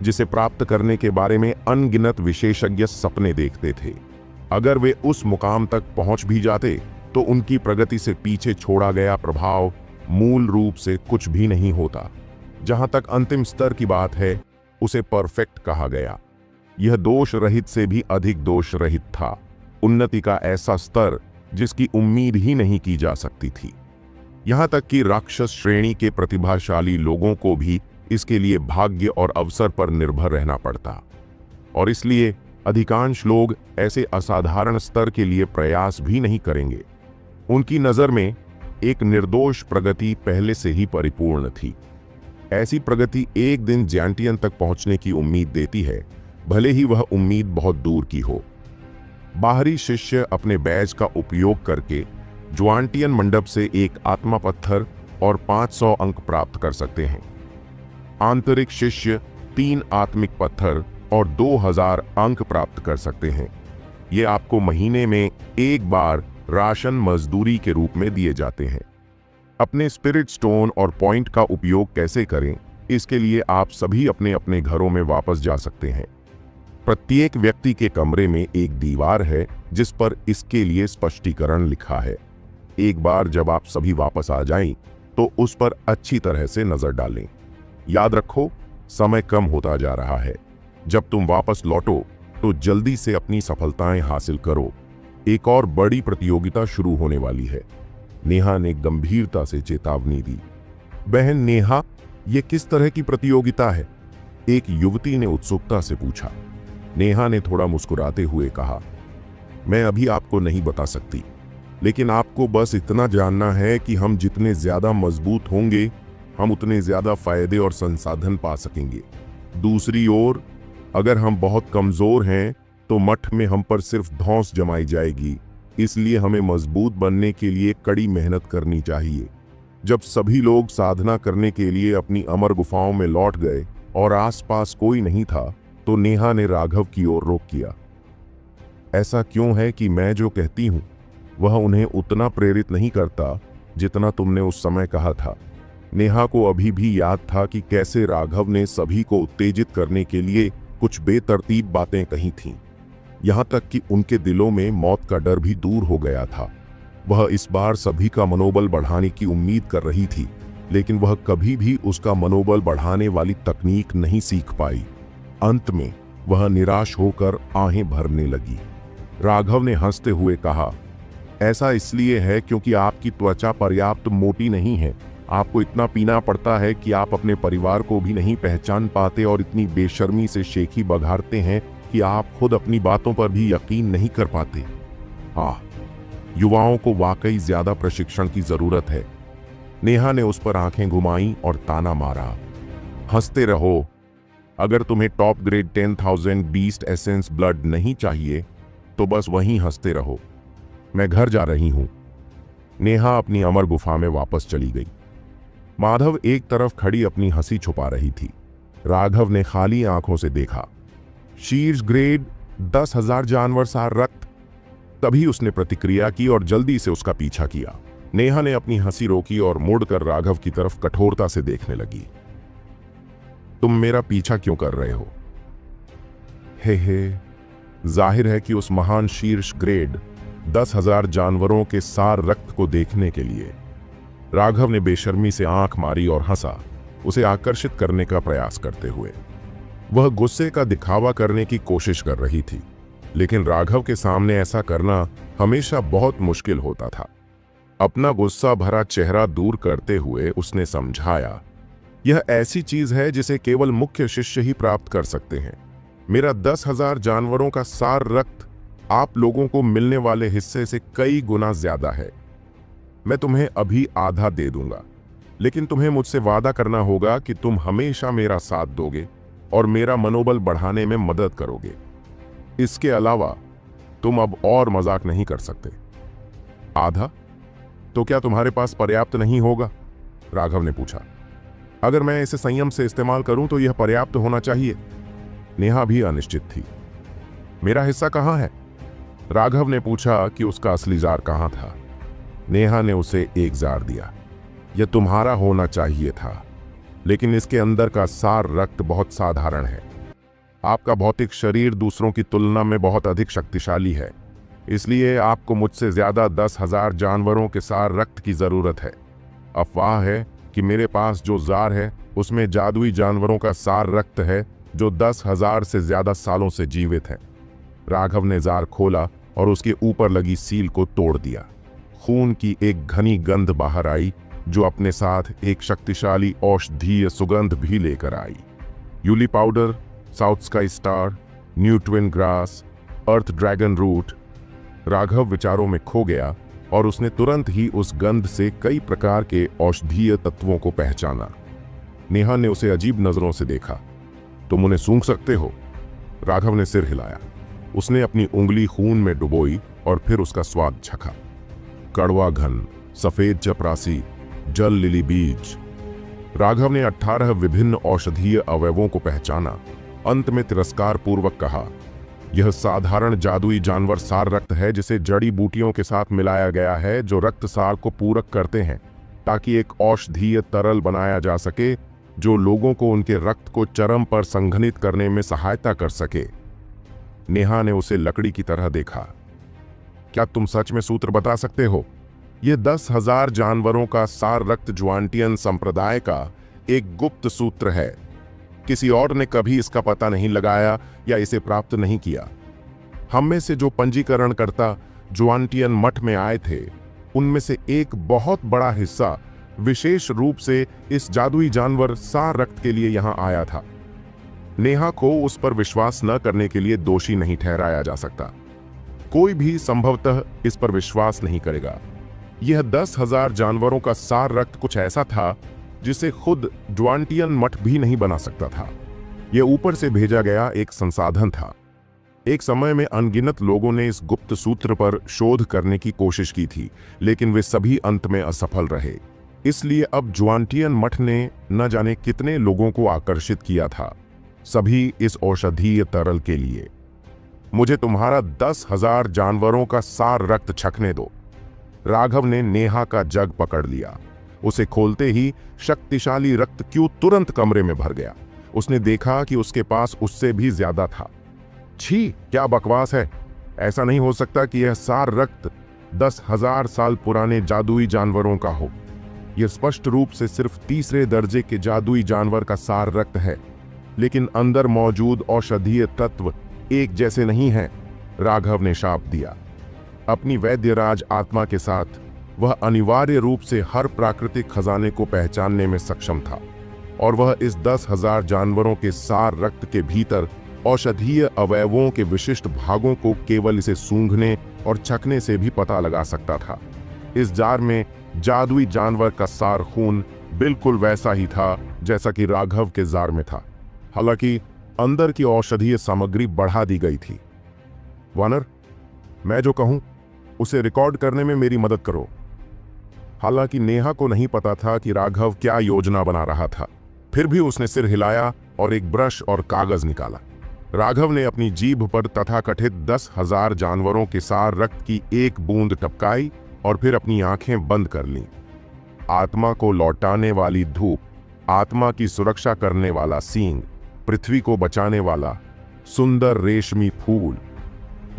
जिसे प्राप्त करने के बारे में अनगिनत विशेषज्ञ सपने देखते थे। अगर वे उस मुकाम तक पहुंच भी जाते तो उनकी प्रगति से पीछे छोड़ा गया प्रभाव मूल रूप से कुछ भी नहीं होता। जहां तक अंतिम स्तर की बात है, उसे परफेक्ट कहा गया। यह दोष रहित से भी अधिक दोष रहित था। उन्नति का ऐसा स्तर जिसकी उम्मीद ही नहीं की जा सकती थी। यहां तक कि राक्षस श्रेणी के प्रतिभाशाली लोगों को भी इसके लिए भाग्य और अवसर पर निर्भर रहना पड़ता, और इसलिए अधिकांश लोग ऐसे असाधारण स्तर के लिए प्रयास भी नहीं करेंगे। उनकी नजर में एक निर्दोष प्रगति पहले से ही परिपूर्ण थी। ऐसी प्रगति एक दिन ज्यांटियन तक पहुंचने की उम्मीद देती है, भले ही वह उम्मीद बहुत दूर की हो। बाहरी शिष्य अपने बैज का उपयोग करके ज्वांटियन मंडप से एक आत्मा पत्थर और 500 अंक प्राप्त कर सकते हैं। आंतरिक शिष्य 3 आत्मिक पत्थर और 2000 अंक प्राप्त कर सकते हैं। ये आपको महीने में एक बार राशन मजदूरी के रूप में दिए जाते हैं। अपने स्पिरिट स्टोन और पॉइंट का उपयोग कैसे करें, इसके लिए आप सभी अपने अपने घरों में वापस जा सकते हैं। प्रत्येक व्यक्ति के कमरे में एक दीवार है जिस पर इसके लिए स्पष्टीकरण लिखा है। एक बार जब आप सभी वापस आ जाएं, तो उस पर अच्छी तरह से नजर डालें। याद रखो, समय कम होता जा रहा है। जब तुम वापस लौटो तो जल्दी से अपनी सफलताएं हासिल करो। एक और बड़ी प्रतियोगिता शुरू होने वाली है। नेहा ने गंभीरता से चेतावनी दी। बहन नेहा, ये किस तरह की प्रतियोगिता है? एक युवती ने उत्सुकता से पूछा। नेहा ने थोड़ा मुस्कुराते हुए कहा, मैं अभी आपको नहीं बता सकती, लेकिन आपको बस इतना जानना है कि हम जितने ज्यादा मजबूत होंगे, हम उतने ज्यादा फायदे और संसाधन पा सकेंगे। दूसरी ओर, अगर हम बहुत कमजोर हैं तो मठ में हम पर सिर्फ धौंस जमाई जाएगी। इसलिए हमें मजबूत बनने के लिए कड़ी मेहनत करनी चाहिए। जब सभी लोग साधना करने के लिए अपनी अमर गुफाओं में लौट गए और आसपास कोई नहीं था, तो नेहा ने राघव की ओर रुख किया। ऐसा क्यों है कि मैं जो कहती हूं वह उन्हें उतना प्रेरित नहीं करता जितना तुमने उस समय कहा था। नेहा को अभी भी याद था कि कैसे राघव ने सभी को उत्तेजित करने के लिए कुछ बेतरतीब बातें कही थीं, यहां तक कि उनके दिलों में मौत का डर भी दूर हो गया था। वह इस बार सभी का मनोबल बढ़ाने की उम्मीद कर रही थी, लेकिन वह कभी भी उसका मनोबल बढ़ाने वाली तकनीक नहीं सीख पाई। अंत में वह निराश होकर आहें भरने लगी। राघव ने हंसते हुए कहा, ऐसा इसलिए है क्योंकि आपकी त्वचा पर्याप्त मोटी नहीं है। आपको इतना पीना पड़ता है कि आप अपने परिवार को भी नहीं पहचान पाते और इतनी बेशर्मी से शेखी बघारते हैं कि आप खुद अपनी बातों पर भी यकीन नहीं कर पाते। युवाओं को वाकई ज्यादा प्रशिक्षण की जरूरत है। नेहा ने उस पर आंखें घुमाई और ताना मारा, हंसते रहो। अगर तुम्हें top grade 10,000 beast essence blood नहीं चाहिए तो बस वहीं हंसते रहो। मैं घर जा रही हूं। नेहा अपनी अमर गुफा में वापस चली गई। माधव एक तरफ खड़ी अपनी हंसी छुपा रही थी। राघव ने खाली आंखों से देखा। शीर्ष ग्रेड 10,000 जानवर सार रक्त। तभी उसने प्रतिक्रिया की और जल्दी से उसका पीछा किया। नेहा ने अपनी हंसी रोकी और मुड़कर राघव की तरफ कठोरता से देखने लगी। तुम मेरा पीछा क्यों कर रहे हो? हे, जाहिर है कि उस महान शीर्ष ग्रेड 10,000 जानवरों के सार रक्त को देखने के लिए। राघव ने बेशर्मी से आंख मारी और हंसा, उसे आकर्षित करने का प्रयास करते हुए। वह गुस्से का दिखावा करने की कोशिश कर रही थी, लेकिन राघव के सामने ऐसा करना हमेशा बहुत मुश्किल होता था। अपना गुस्सा भरा चेहरा दूर करते हुए उसने समझाया, यह ऐसी चीज है जिसे केवल मुख्य शिष्य ही प्राप्त कर सकते हैं। मेरा 10,000 जानवरों का सार रक्त आप लोगों को मिलने वाले हिस्से से कई गुना ज्यादा है। मैं तुम्हें अभी आधा दे दूंगा, लेकिन तुम्हें मुझसे वादा करना होगा कि तुम हमेशा मेरा साथ दोगे और मेरा मनोबल बढ़ाने में मदद करोगे। इसके अलावा तुम अब और मजाक नहीं कर सकते। आधा? तो क्या तुम्हारे पास पर्याप्त नहीं होगा? राघव ने पूछा। अगर मैं इसे संयम से इस्तेमाल करूं तो यह पर्याप्त होना चाहिए। नेहा भी अनिश्चित थी। मेरा हिस्सा कहां है? राघव ने पूछा कि उसका असली जार कहां था। नेहा ने उसे एक जार दिया। यह तुम्हारा होना चाहिए था, लेकिन इसके अंदर का सार रक्त बहुत साधारण है। आपका भौतिक शरीर दूसरों की तुलना में बहुत अधिक शक्तिशाली है, इसलिए आपको मुझसे ज्यादा 10,000 जानवरों के सार रक्त की जरूरत है। अफवाह है कि मेरे पास जो जार है उसमें जादुई जानवरों का सार रक्त है जो 10,000 से ज्यादा सालों से जीवित है। राघव ने जार खोला और उसके ऊपर लगी सील को तोड़ दिया। खून की एक घनी गंध बाहर आई जो अपने साथ एक शक्तिशाली औषधीय सुगंध भी लेकर आई। यूली powder, south sky star, new twin grass, earth dragon root. Raghav विचारों में खो गया और उसने तुरंत ही उस गंध से कई प्रकार के औषधीय तत्वों को पहचाना। नेहा ने उसे अजीब नजरों से देखा। तुम उन्हें सूंघ सकते हो? राघव ने सिर हिलाया। उसने अपनी उंगली खून में डुबोई और फिर उसका स्वाद चखा। कड़वा घन, सफेद चपरासी, जल लिली बीज। राघव ने 18 विभिन्न औषधीय अवयवों को पहचाना। अंत में तिरस्कार पूर्वक कहा, यह साधारण जादुई जानवर सार रक्त है जिसे जड़ी बूटियों के साथ मिलाया गया है जो रक्त सार को पूरक करते हैं ताकि एक औषधीय तरल बनाया जा सके जो लोगों को उनके रक्त को चरम पर संघनित करने में सहायता कर सके। नेहा ने उसे लकड़ी की तरह देखा। क्या तुम सच में सूत्र बता सकते हो? यह 10,000 जानवरों का सार रक्त ज्वांटियन संप्रदाय का एक गुप्त सूत्र है। किसी और ने कभी इसका पता नहीं लगाया या इसे प्राप्त नहीं किया। हम में से जो पंजीकरणकर्ता ज्वांटियन मठ में आए थे, उनमें से एक बहुत बड़ा हिस्सा विशेष रूप से इस जादुई जानवर सार रक्त के लिए यहां आया था। नेहा को उस पर विश्वास न करने के लिए दोषी नहीं ठहराया जा सकता। कोई भी संभवतः इस पर विश्वास नहीं करेगा। यह 10,000 जानवरों का सार रक्त कुछ ऐसा था जिसे खुद ज्वांटियन मठ भी नहीं बना सकता था। यह ऊपर से भेजा गया एक संसाधन था। एक समय में अनगिनत लोगों ने इस गुप्त सूत्र पर शोध करने की कोशिश की थी, लेकिन वे सभी अंत में असफल रहे। इसलिए अब ज्वांटियन मठ ने न जाने कितने लोगों को आकर्षित किया था, सभी इस औषधीय तरल के लिए। मुझे तुम्हारा 10,000 जानवरों का सार रक्त छकने दो। राघव ने नेहा का जग पकड़ लिया। उसे खोलते ही शक्तिशाली रक्त क्यू तुरंत कमरे में भर गया। उसने देखा कि उसके पास उससे भी ज्यादा था। छी, क्या बकवास है। ऐसा नहीं हो सकता कि यह सार रक्त 10,000 साल पुराने जादुई जानवरों का हो। यह स्पष्ट रूप से सिर्फ तीसरे दर्जे के जादुई जानवर का सार रक्त है, लेकिन अंदर मौजूद औषधीय तत्व एक जैसे नहीं हैं, राघव ने शाप दिया। अपनी वैद्यराज आत्मा के साथ वह अनिवार्य रूप से हर प्राकृतिक खजाने को पहचानने में सक्षम था, और वह इस 10,000 जानवरों के सार रक्त के भीतर औषधीय अवयवों के विशिष्ट भागों को केवल इसे सूंघने और चखने से भी पता लगा सकता था। इस जार में जादुई जानवर का सार खून बिल्कुल वैसा ही था जैसा कि राघव के जार में था, हालांकि अंदर की औषधीय सामग्री बढ़ा दी गई थी। वानर, मैं जो कहूं उसे रिकॉर्ड करने में मेरी मदद करो। हालांकि नेहा को नहीं पता था कि राघव क्या योजना बना रहा था, फिर भी उसने सिर हिलाया और एक ब्रश और कागज निकाला। राघव ने अपनी जीभ पर तथाकथित 10,000 जानवरों के सार रक्त की एक बूंद टपकाई और फिर अपनी आंखें बंद कर लीं। आत्मा को लौटाने वाली धूप, आत्मा की सुरक्षा करने वाला सींग, पृथ्वी को बचाने वाला सुंदर रेशमी फूल।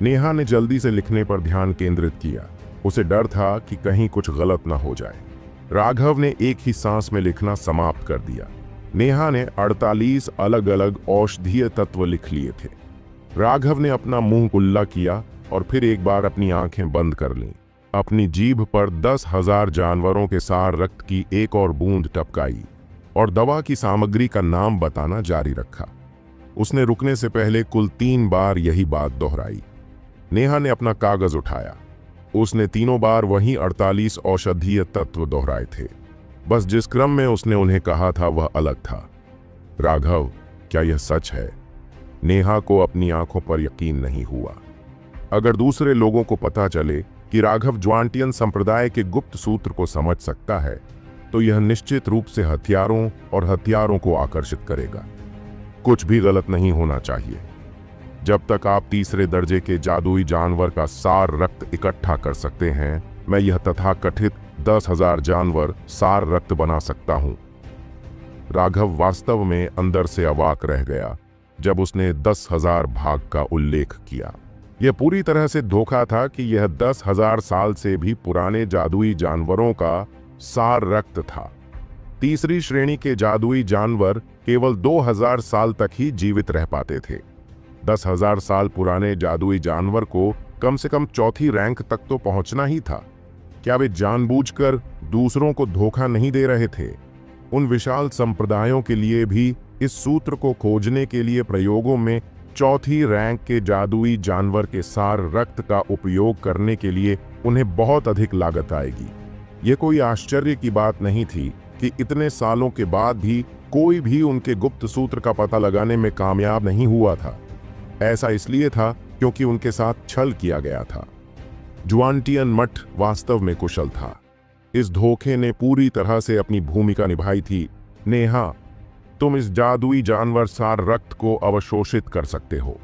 नेहा ने जल्दी से लिखने पर ध्यान केंद्रित किया। उसे डर था कि कहीं कुछ गलत ना हो जाए। राघव ने एक ही सांस में लिखना समाप्त कर दिया। नेहा ने 48 अलग अलग औषधीय तत्व लिख लिए थे। राघव ने अपना मुंह कुल्ला किया और फिर एक बार अपनी आंखें बंद कर लीं। अपनी जीभ पर 10,000 जानवरों के सार रक्त की एक और बूंद टपकाई और दवा की सामग्री का नाम बताना जारी रखा। उसने रुकने से पहले कुल 3 बार यही बात दोहराई। नेहा ने अपना कागज उठाया। उसने तीनों बार वही 48 औषधीय तत्व दोहराए थे, बस जिस क्रम में उसने उन्हें कहा था वह अलग था। राघव, क्या यह सच है? नेहा को अपनी आंखों पर यकीन नहीं हुआ। अगर दूसरे लोगों को पता चले कि राघव ज्वांटियन संप्रदाय के गुप्त सूत्र को समझ सकता है, तो यह निश्चित रूप से हथियारों और हथियारों को आकर्षित करेगा। कुछ भी गलत नहीं होना चाहिए। जब तक आप तीसरे दर्जे के जादुई जानवर का सार रक्त इकट्ठा कर सकते हैं, मैं यह तथाकथित 10,000 जानवर सार रक्त बना सकता हूं। राघव वास्तव में अंदर से अवाक रह गया जब उसने 10,000 भाग का उल्लेख किया। यह पूरी तरह से धोखा था कि यह 10,000 साल से भी पुराने जादुई जानवरों का सार रक्त था। तीसरी श्रेणी के जादुई जानवर केवल 2,000 साल तक ही जीवित रह पाते थे। 10,000 साल पुराने जादुई जानवर को कम से कम चौथी रैंक तक तो पहुंचना ही था। क्या वे जानबूझकर दूसरों को धोखा नहीं दे रहे थे? उन विशाल संप्रदायों के लिए भी इस सूत्र को खोजने के लिए प्रयोगों में चौथी रैंक के जादुई जानवर के सार रक्त का उपयोग करने के लिए उन्हें बहुत अधिक लागत आएगी। ये कोई आश्चर्य की बात नहीं थी कि इतने सालों के बाद भी कोई भी उनके गुप्त सूत्र का पता लगाने में कामयाब नहीं हुआ था। ऐसा इसलिए था क्योंकि उनके साथ छल किया गया था। ज्वांटियन मठ वास्तव में कुशल था। इस धोखे ने पूरी तरह से अपनी भूमिका निभाई थी। नेहा, तुम इस जादुई जानवर सार रक्त को अवशोषित कर सकते हो।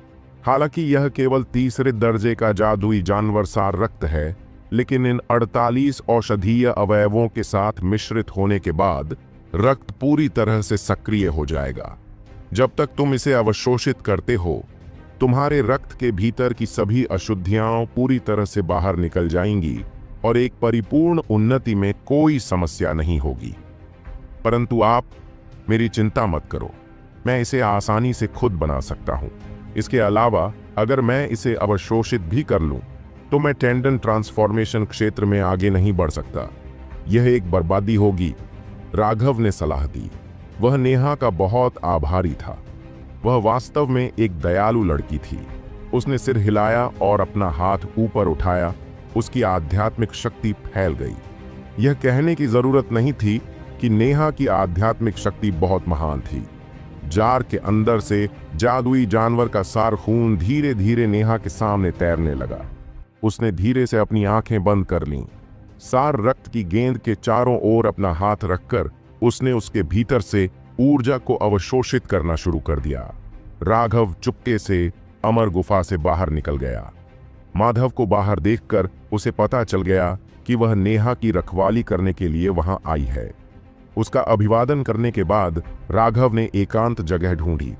हालांकि यह केवल तीसरे दर्जे का जादुई जानवर सार रक्त है, लेकिन इन 48 औषधीय अवयवों के साथ मिश्रित होने के बाद रक्त पूरी तरह से सक्रिय हो जाएगा। जब तक तुम इसे अवशोषित करते हो, तुम्हारे रक्त के भीतर की सभी अशुद्धियां पूरी तरह से बाहर निकल जाएंगी और एक परिपूर्ण उन्नति में कोई समस्या नहीं होगी। परंतु आप मेरी चिंता मत करो, मैं इसे आसानी से खुद बना सकता हूं। इसके अलावा अगर मैं इसे अवशोषित भी कर लूं, तो मैं टेंडन ट्रांसफॉर्मेशन क्षेत्र में आगे नहीं बढ़ सकता। यह एक बर्बादी होगी। राघव ने सलाह दी। वह नेहा का बहुत आभारी था। वह वास्तव में एक दयालु लड़की थी। उसने सिर हिलाया और अपना हाथ ऊपर उठाया। उसकी आध्यात्मिक शक्ति फैल गई। यह कहने की जरूरत नहीं थी कि नेहा की आध्यात्मिक शक्ति बहुत महान थी। जार के अंदर से जादुई जानवर का सार खून धीरे धीरे नेहा के सामने तैरने लगा। उसने धीरे से अपनी आंखें बंद कर लीं। सार रक्त की गेंद के चारों ओर अपना हाथ रखकर उसने उसके भीतर से ऊर्जा को अवशोषित करना शुरू कर दिया। राघव चुपके से अमर गुफा से बाहर निकल गया। माधव को बाहर देखकर उसे पता चल गया कि वह नेहा की रखवाली करने के लिए वहां आई है। उसका अभिवादन करने के बाद राघव ने एकांत जगह ढूंढी।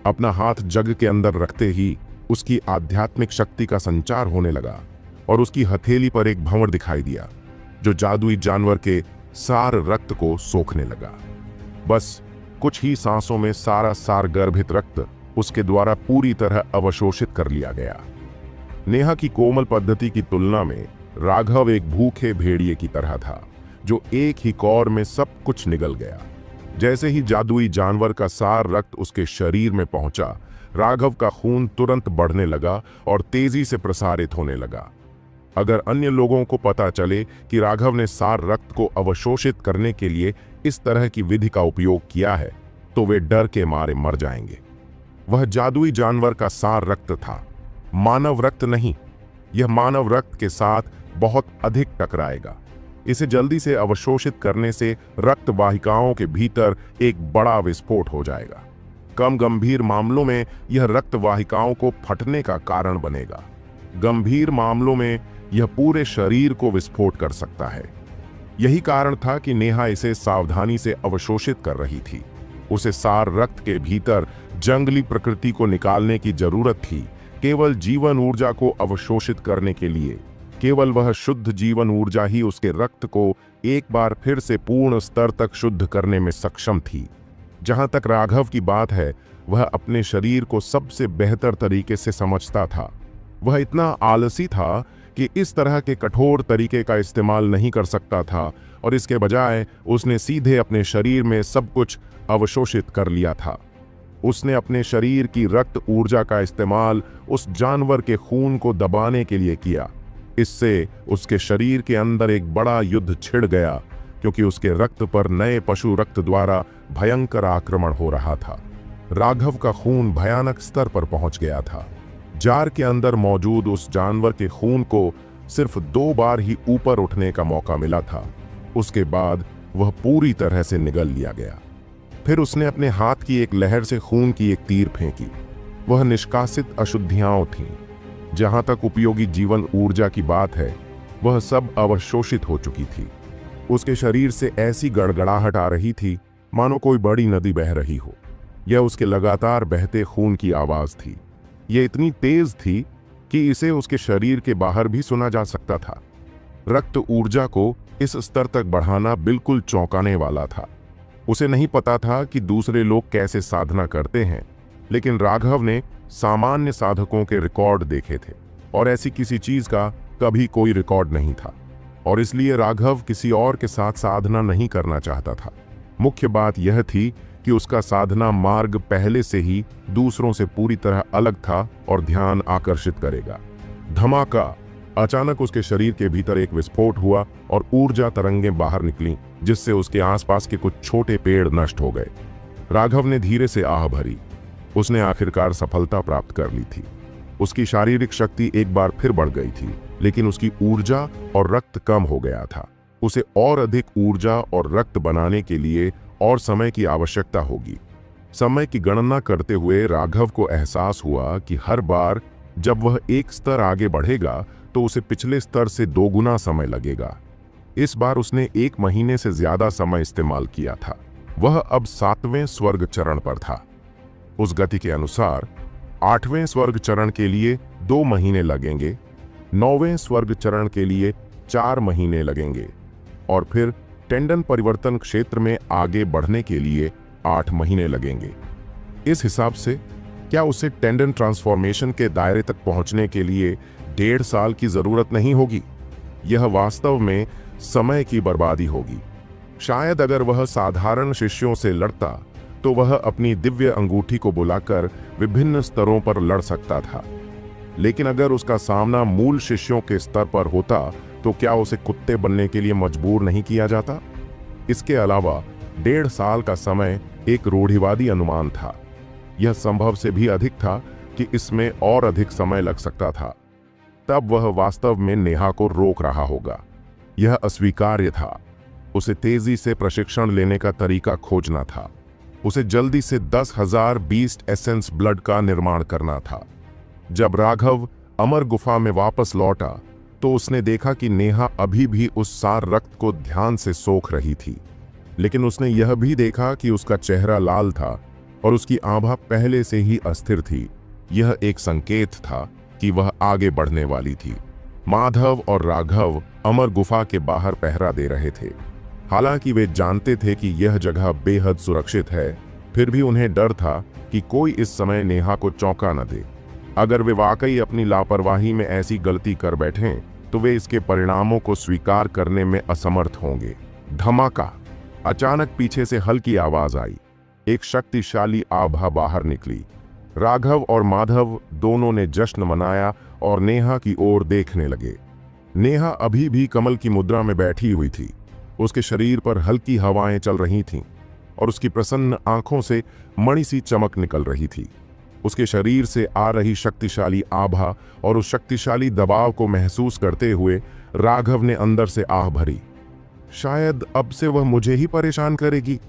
अपना हाथ जग के अंदर रखते ही उसकी आध्यात्मिक शक्ति का संचार होने लगा और उसकी हथेली पर एक भंवर दिखाई दिया जो जादुई जानवर के सार रक्त को सोखने लगा। बस कुछ ही सांसों में सारा सार गर्भित रक्त उसके द्वारा पूरी तरह अवशोषित कर लिया गया। नेहा की कोमल पद्धति की तुलना में राघव एक भूखे भेड़िए की तरह था जो एक ही कौर में सब कुछ निगल गया। जैसे ही जादुई जानवर का सार रक्त उसके शरीर में पहुंचा, राघव का खून तुरंत बढ़ने लगा और तेजी से प्रसारित होने लगा। अगर अन्य लोगों को पता चले कि राघव ने सार रक्त को अवशोषित करने के लिए इस तरह की विधि का उपयोग किया है तो वे डर के मारे मर जाएंगे। वह जादुई जानवर का सार रक्त था, मानव रक्त नहीं। यह मानव रक्त के साथ बहुत अधिक टकराएगा। इसे जल्दी से अवशोषित करने से रक्त वाहिकाओं के भीतर एक बड़ा विस्फोट हो जाएगा। कम गंभीर मामलों में यह रक्त वाहिकाओं को फटने का कारण बनेगा। गंभीर मामलों में यह पूरे शरीर को विस्फोट कर सकता है। यही कारण था कि नेहा इसे सावधानी से अवशोषित कर रही थी। उसे सार रक्त के भीतर जंगली प्रकृति को निकालने की जरूरत थी, केवल जीवन ऊर्जा को अवशोषित करने के लिए। केवल वह शुद्ध जीवन ऊर्जा ही उसके रक्त को एक बार फिर से पूर्ण स्तर तक शुद्ध करने में सक्षम थी। जहां तक राघव की बात है, वह अपने शरीर को सबसे बेहतर तरीके से समझता था। वह इतना आलसी था कि इस तरह के कठोर तरीके का इस्तेमाल नहीं कर सकता था और इसके बजाय उसने सीधे अपने शरीर में सब कुछ अवशोषित कर लिया था। उसने अपने शरीर की रक्त ऊर्जा का इस्तेमाल उस जानवर के खून को दबाने के लिए किया। इससे उसके शरीर के अंदर एक बड़ा युद्ध छिड़ गया, क्योंकि उसके रक्त पर नए पशु रक्त द्वारा भयंकर आक्रमण हो रहा था। राघव का खून भयानक स्तर पर पहुंच गया था। जार के अंदर मौजूद उस जानवर के खून को सिर्फ 2 बार ही ऊपर उठने का मौका मिला था। उसके बाद वह पूरी तरह से निगल लिया गया। फिर उसने अपने हाथ की एक लहर से खून की एक तीर फेंकी। वह निष्कासित अशुद्धियां थीं। जहां तक उपयोगी जीवन ऊर्जा की बात है, वह सब अवशोषित हो चुकी थी। उसके शरीर से ऐसी गड़गड़ाहट आ रही थी मानो कोई बड़ी नदी बह रही हो। यह उसके लगातार बहते खून की आवाज थी। यह इतनी तेज थी कि इसे उसके शरीर के बाहर भी सुना जा सकता था। रक्त ऊर्जा को इस स्तर तक बढ़ाना बिल्कुल चौंकाने वाला था। उसे नहीं पता था कि दूसरे लोग कैसे साधना करते हैं, लेकिन राघव ने सामान्य साधकों के रिकॉर्ड देखे थे और ऐसी किसी चीज का कभी कोई रिकॉर्ड नहीं था, और इसलिए राघव किसी और के साथ साधना नहीं करना चाहता था। मुख्य बात यह थी कि उसका साधना मार्ग पहले से ही दूसरों से पूरी तरह अलग था और ध्यान आकर्षित करेगा। धमाका! अचानक उसके शरीर के भीतर एक विस्फोट हुआ और ऊर्जा तरंगें बाहर निकलीं, जिससे उसके आसपास के कुछ छोटे पेड़ नष्ट हो गए। राघव ने धीरे से आह भरी। उसने आखिरकार सफलता प्राप्त कर ली थी। उसकी शारीरिक शक्ति एक बार फिर बढ़ गई थी, लेकिन उसकी ऊर्जा और रक्त कम हो गया था। उसे और अधिक ऊर्जा और रक्त बनाने के लिए और समय की आवश्यकता होगी। समय की गणना करते हुए राघव को एहसास हुआ कि हर बार जब वह एक स्तर आगे बढ़ेगा तो उसे पिछले स्तर से 2 गुना समय लगेगा। इस बार उसने 1 महीने से ज्यादा समय इस्तेमाल किया था। वह अब 7वें स्वर्ग चरण पर था। उस गति के अनुसार 8वें स्वर्ग चरण के लिए 2 महीने लगेंगे, 9वें स्वर्ग चरण के लिए 4 महीने लगेंगे और फिर टेंडन परिवर्तन क्षेत्र में आगे बढ़ने के लिए 8 महीने लगेंगे। इस हिसाब से क्या उसे टेंडन ट्रांसफॉर्मेशन के दायरे तक पहुंचने के लिए 1.5 साल की जरूरत नहीं होगी? यह वास्तव में समय की बर्बादी होगी। शायद अगर वह साधारण शिष्यों से लड़ता तो वह अपनी दिव्य अंगूठी को बुलाकर विभिन्न स्तरों पर लड़ सकता था, लेकिन अगर उसका सामना मूल शिष्यों के स्तर पर होता तो क्या उसे कुत्ते बनने के लिए मजबूर नहीं किया जाता? इसके अलावा 1.5 साल का समय एक रूढ़िवादी अनुमान था। यह संभव से भी अधिक था कि इसमें और अधिक समय लग सकता था। तब वह वास्तव में नेहा को रोक रहा होगा। यह अस्वीकार्य था। उसे तेजी से प्रशिक्षण लेने का तरीका खोजना था। उसे जल्दी से 10,000 बीस्ट एसेंस ब्लड का निर्माण करना था। जब राघव अमर गुफा में वापस लौटा तो उसने देखा कि नेहा अभी भी उस सार रक्त को ध्यान से सोख रही थी। लेकिन उसने यह भी देखा कि उसका चेहरा लाल था और उसकी आभा पहले से ही अस्थिर थी। यह एक संकेत था कि वह आगे बढ़ने वाली थी। माधव और राघव अमर गुफा के बाहर पहरा दे रहे थे। हालांकि वे जानते थे कि यह जगह बेहद सुरक्षित है, फिर भी उन्हें डर था कि कोई इस समय नेहा को चौंका न दे। अगर वे वाकई अपनी लापरवाही में ऐसी गलती कर बैठें तो वे इसके परिणामों को स्वीकार करने में असमर्थ होंगे। धमाका! अचानक पीछे से हल्की आवाज आई। एक शक्तिशाली आभा बाहर निकली। राघव और माधव दोनों ने जश्न मनाया और नेहा की ओर देखने लगे। नेहा अभी भी कमल की मुद्रा में बैठी हुई थी। उसके शरीर पर हल्की हवाएं चल रही थीं और उसकी प्रसन्न आंखों से मणि सी चमक निकल रही थी। उसके शरीर से आ रही शक्तिशाली आभा और उस शक्तिशाली दबाव को महसूस करते हुए राघव ने अंदर से आह भरी। शायद अब से वह मुझे ही परेशान करेगी।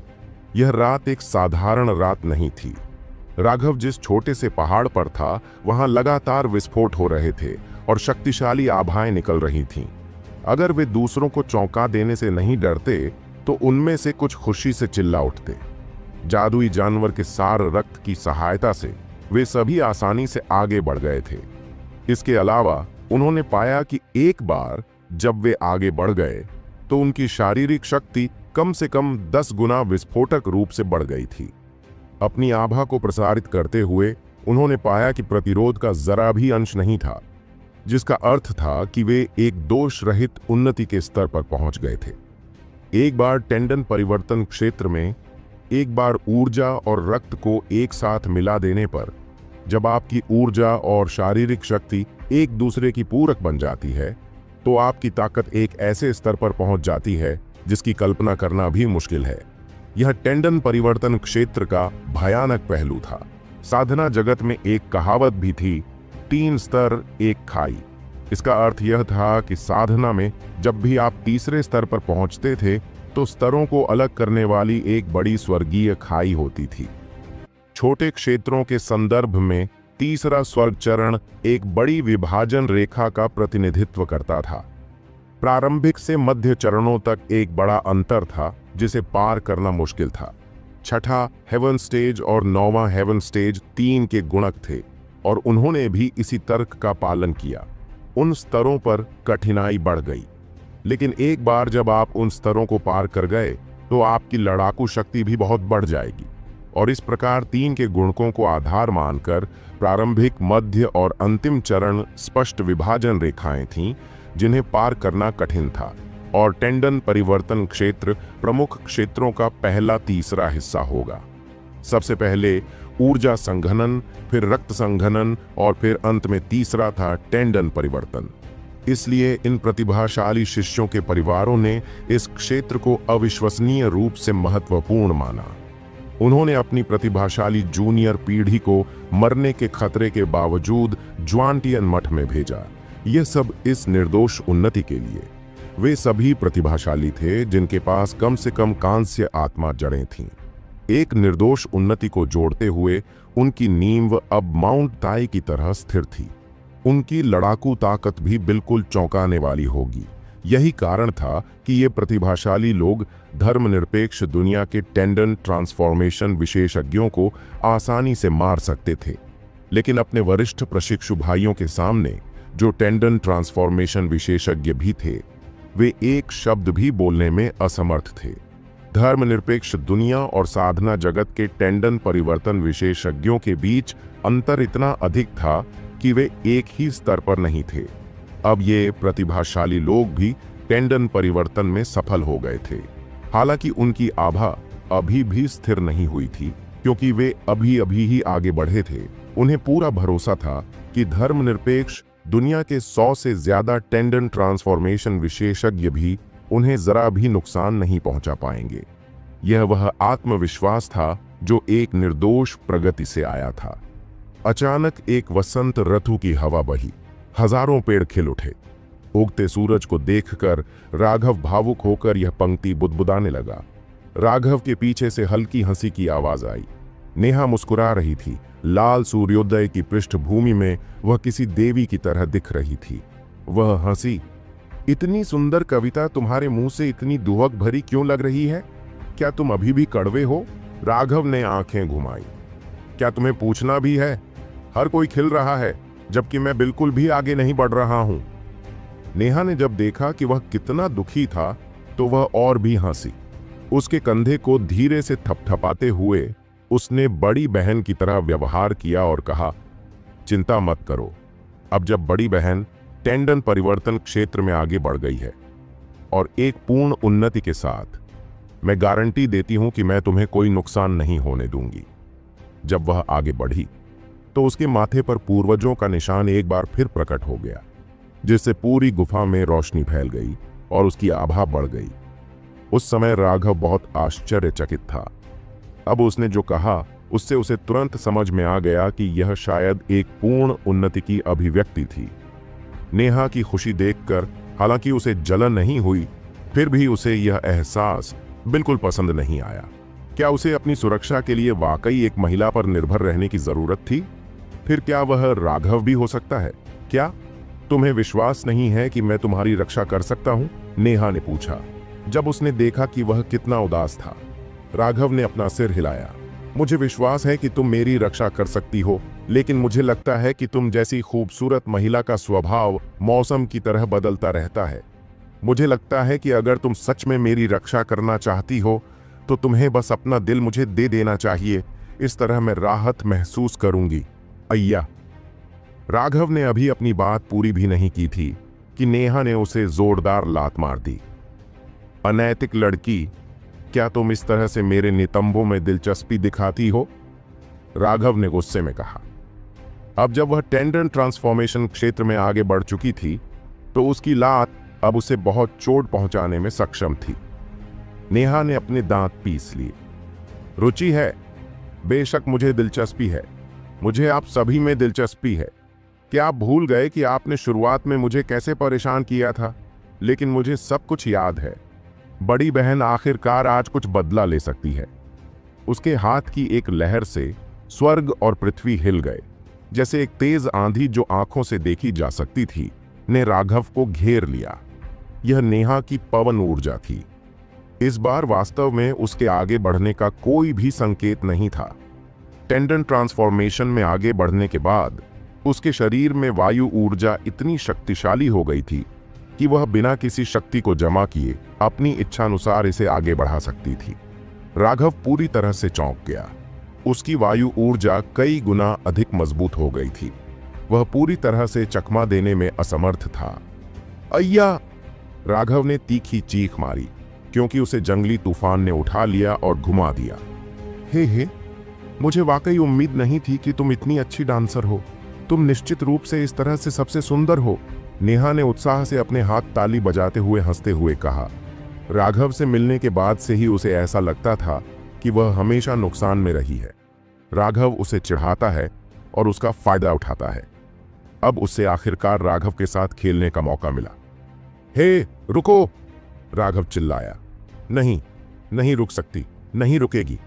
यह रात एक साधारण रात नहीं थी। राघव जिस छोटे से पहाड़ पर था वहां लगातार विस्फोट हो रहे थे और शक्तिशाली आभाएं निकल रही थीं। अगर वे दूसरों को चौंका देने से नहीं डरते तो उनमें से कुछ खुशी से चिल्ला उठते। जादुई जानवर के सार रक्त की सहायता से वे सभी आसानी से आगे बढ़ गए थे। इसके अलावा उन्होंने पाया कि एक बार जब वे आगे बढ़ गए तो उनकी शारीरिक शक्ति कम से कम 10 गुना विस्फोटक रूप से बढ़ गई थी। अपनी आभा को प्रसारित करते हुए उन्होंने पाया कि प्रतिरोध का जरा भी अंश नहीं था, जिसका अर्थ था कि वे एक दोष रहित उन्नति के स्तर पर पहुंच गए थे। एक बार टेंडन परिवर्तन क्षेत्र में एक बार ऊर्जा और रक्त को एक साथ मिला देने पर जब आपकी ऊर्जा और शारीरिक शक्ति एक दूसरे की पूरक बन जाती है तो आपकी ताकत एक ऐसे स्तर पर पहुंच जाती है जिसकी कल्पना करना भी मुश्किल है। यह टेंडन परिवर्तन क्षेत्र का भयानक पहलू था। साधना जगत में एक कहावत भी थी, 3 स्तर 1 खाई। इसका अर्थ यह था कि साधना में जब भी आप तीसरे स्तर पर पहुंचते थे तो स्तरों को अलग करने वाली एक बड़ी स्वर्गीय खाई होती थी। छोटे क्षेत्रों के संदर्भ में तीसरा स्वर्ग चरण एक बड़ी विभाजन रेखा का प्रतिनिधित्व करता था। प्रारंभिक से मध्य चरणों तक एक बड़ा अंतर था जिसे पार करना मुश्किल था। छठा हेवन स्टेज और 9वां हेवन स्टेज 3 के गुणक थे और उन्होंने भी इसी तर्क का पालन किया। उन स्तरों पर कठिनाई बढ़ गई, लेकिन एक बार जब आप उन स्तरों को पार कर गए तो आपकी लड़ाकू शक्ति भी बहुत बढ़ जाएगी। और इस प्रकार 3 के गुणकों को आधार मानकर प्रारंभिक, मध्य और अंतिम चरण स्पष्ट विभाजन रेखाएं थीं जिन्हें पार करना कठिन था। और टेंडन परिवर्तन क्षेत्र प्रमुख क्षेत्रों का पहला तीसरा हिस्सा होगा। सबसे पहले ऊर्जा संघनन, फिर रक्त संघनन और फिर अंत में तीसरा था टेंडन परिवर्तन। इसलिए इन प्रतिभाशाली शिष्यों के परिवारों ने इस क्षेत्र को अविश्वसनीय रूप से महत्वपूर्ण माना। उन्होंने अपनी प्रतिभाशाली जूनियर पीढ़ी को मरने के खतरे के बावजूद ज्वांटियन मठ में भेजा। यह सब इस निर्दोष उन्नति के लिए। वे सभी प्रतिभाशाली थे जिनके पास कम से कम कांस्य आत्मा जड़ें थीं। एक निर्दोष उन्नति को जोड़ते हुए उनकी नींव अब माउंट ताई की तरह स्थिर थी। उनकी लड़ाकू ताकत भी बिल्कुल चौंकाने वाली होगी। यही कारण था कि ये प्रतिभाशाली लोग धर्मनिरपेक्ष दुनिया के टेंडन ट्रांसफॉर्मेशन विशेषज्ञों को आसानी से मार सकते थे, लेकिन अपने वरिष्ठ प्रशिक्षु भाइयों के सामने जो टेंडन ट्रांसफॉर्मेशन विशेषज्ञ भी थे, वे एक शब्द भी बोलने में असमर्थ थे। धर्मनिरपेक्ष दुनिया और साधना जगत के टेंडन परिवर्तन विशेषज्ञों के बीच अंतर इतना अधिक था कि वे एक ही स्तर पर नहीं थे। अब ये प्रतिभाशाली लोग भी टेंडन परिवर्तन में सफल हो गए थे। हालांकि उनकी आभा अभी भी स्थिर नहीं हुई थी, क्योंकि वे अभी अभी ही आगे बढ़े थे। उन्हें पूरा भरोसा था कि धर्मनिरपेक्ष दुनिया के 100 से ज्यादा टेंडन ट्रांसफॉर्मेशन विशेषज्ञ भी उन्हें जरा भी नुकसान नहीं पहुंचा पाएंगे। यह वह आत्मविश्वास था जो एक निर्दोष प्रगति से आया था। अचानक एक वसंत ऋतु की हवा बही। हजारों पेड़ खिल उठे। उगते सूरज को देखकर राघव भावुक होकर यह पंक्ति बुदबुदाने लगा। राघव के पीछे से हल्की हंसी की आवाज आई। नेहा मुस्कुरा रही थी। लाल सूर्योदय की पृष्ठभूमि में वह किसी देवी की तरह दिख रही थी। वह हंसी, इतनी सुंदर कविता तुम्हारे मुंह से इतनी दुहक भरी क्यों लग रही है? क्या तुम अभी भी कड़वे हो? राघव ने आंखें घुमाई। क्या तुम्हें पूछना भी है? हर कोई खिल रहा है, जबकि मैं बिल्कुल भी आगे नहीं बढ़ रहा हूं। नेहा ने जब देखा कि वह कितना दुखी था, तो वह और भी हंसी। उसके कंधे को धीरे से थपथपाते हुए उसने बड़ी बहन की तरह व्यवहार किया और कहा, चिंता मत करो। अब जब बड़ी बहन टेंडन परिवर्तन क्षेत्र में आगे बढ़ गई है और एक पूर्ण उन्नति के साथ, मैं गारंटी देती हूं कि मैं तुम्हें कोई नुकसान नहीं होने दूंगी। जब वह आगे बढ़ी तो उसके माथे पर पूर्वजों का निशान एक बार फिर प्रकट हो गया, जिससे पूरी गुफा में रोशनी फैल गई और उसकी आभा बढ़ गई। उस समय राघव बहुत आश्चर्यचकित था। अब उसने जो कहा उससे उसे तुरंत समझ में आ गया कि यह शायद एक पूर्ण उन्नति की अभिव्यक्ति थी। नेहा की खुशी देखकर हालांकि उसे जलन नहीं हुई, फिर भी उसे यह एहसास बिल्कुल पसंद नहीं आया। क्या उसे अपनी सुरक्षा के लिए वाकई एक महिला पर निर्भर रहने की जरूरत थी? फिर क्या वह राघव भी हो सकता है? क्या तुम्हें विश्वास नहीं है कि मैं तुम्हारी रक्षा कर सकता हूं? नेहा ने पूछा, जब उसने देखा कि वह कितना उदास था। राघव ने अपना सिर हिलाया। मुझे विश्वास है कि तुम मेरी रक्षा कर सकती हो, लेकिन मुझे लगता है कि तुम जैसी खूबसूरत महिला का स्वभाव मौसम की तरह बदलता रहता है। मुझे लगता है कि अगर तुम सच में मेरी रक्षा करना चाहती हो तो तुम्हें बस अपना दिल मुझे दे देना चाहिए। इस तरह मैं राहत महसूस करूंगी। अय्या। राघव ने अभी अपनी बात पूरी भी नहीं की थी कि नेहा ने उसे जोरदार लात मार दी। अनैतिक लड़की, क्या तुम इस तरह से मेरे नितंबों में दिलचस्पी दिखाती हो? राघव ने गुस्से में कहा। अब जब वह टेंडन ट्रांसफॉर्मेशन क्षेत्र में आगे बढ़ चुकी थी तो उसकी लात अब उसे बहुत चोट पहुंचाने में सक्षम थी। नेहा ने अपने दांत पीस लिए। रुचि है, बेशक मुझे दिलचस्पी है। मुझे आप सभी में दिलचस्पी है। क्या आप भूल गए कि आपने शुरुआत में मुझे कैसे परेशान किया था? लेकिन मुझे सब कुछ याद है। बड़ी बहन आखिरकार आज कुछ बदला ले सकती है। उसके हाथ की एक लहर से स्वर्ग और पृथ्वी हिल गए, जैसे एक तेज आंधी जो आंखों से देखी जा सकती थी ने राघव को घेर लिया। यह नेहा की पवन ऊर्जा थी। इस बार वास्तव में उसके आगे बढ़ने का कोई भी संकेत नहीं था। टेंडन ट्रांसफॉर्मेशन में आगे बढ़ने के बाद उसके शरीर में वायु ऊर्जा इतनी शक्तिशाली हो गई थी कि वह बिना किसी शक्ति को जमा किए अपनी इच्छानुसार इसे आगे बढ़ा सकती थी। राघव पूरी तरह से चौंक गया। उसकी वायु ऊर्जा कई गुना अधिक मजबूत हो गई थी। वह पूरी तरह से चकमा देने में असमर्थ था। अय्या! राघव ने तीखी चीख मारी, क्योंकि उसे जंगली तूफान ने उठा लिया और घुमा दिया। हे, मुझे वाकई उम्मीद नहीं थी कि तुम इतनी अच्छी डांसर हो। तुम निश्चित रूप से इस तरह से सबसे सुंदर हो। नेहा ने उत्साह से अपने हाथ ताली बजाते हुए हंसते हुए कहा। राघव से मिलने के बाद से ही उसे ऐसा लगता था कि वह हमेशा नुकसान में रही है। राघव उसे चिढ़ाता है और उसका फायदा उठाता है। अब उसे आखिरकार राघव के साथ खेलने का मौका मिला। हे, रुको! राघव चिल्लाया। नहीं रुक सकती, नहीं रुकेगी।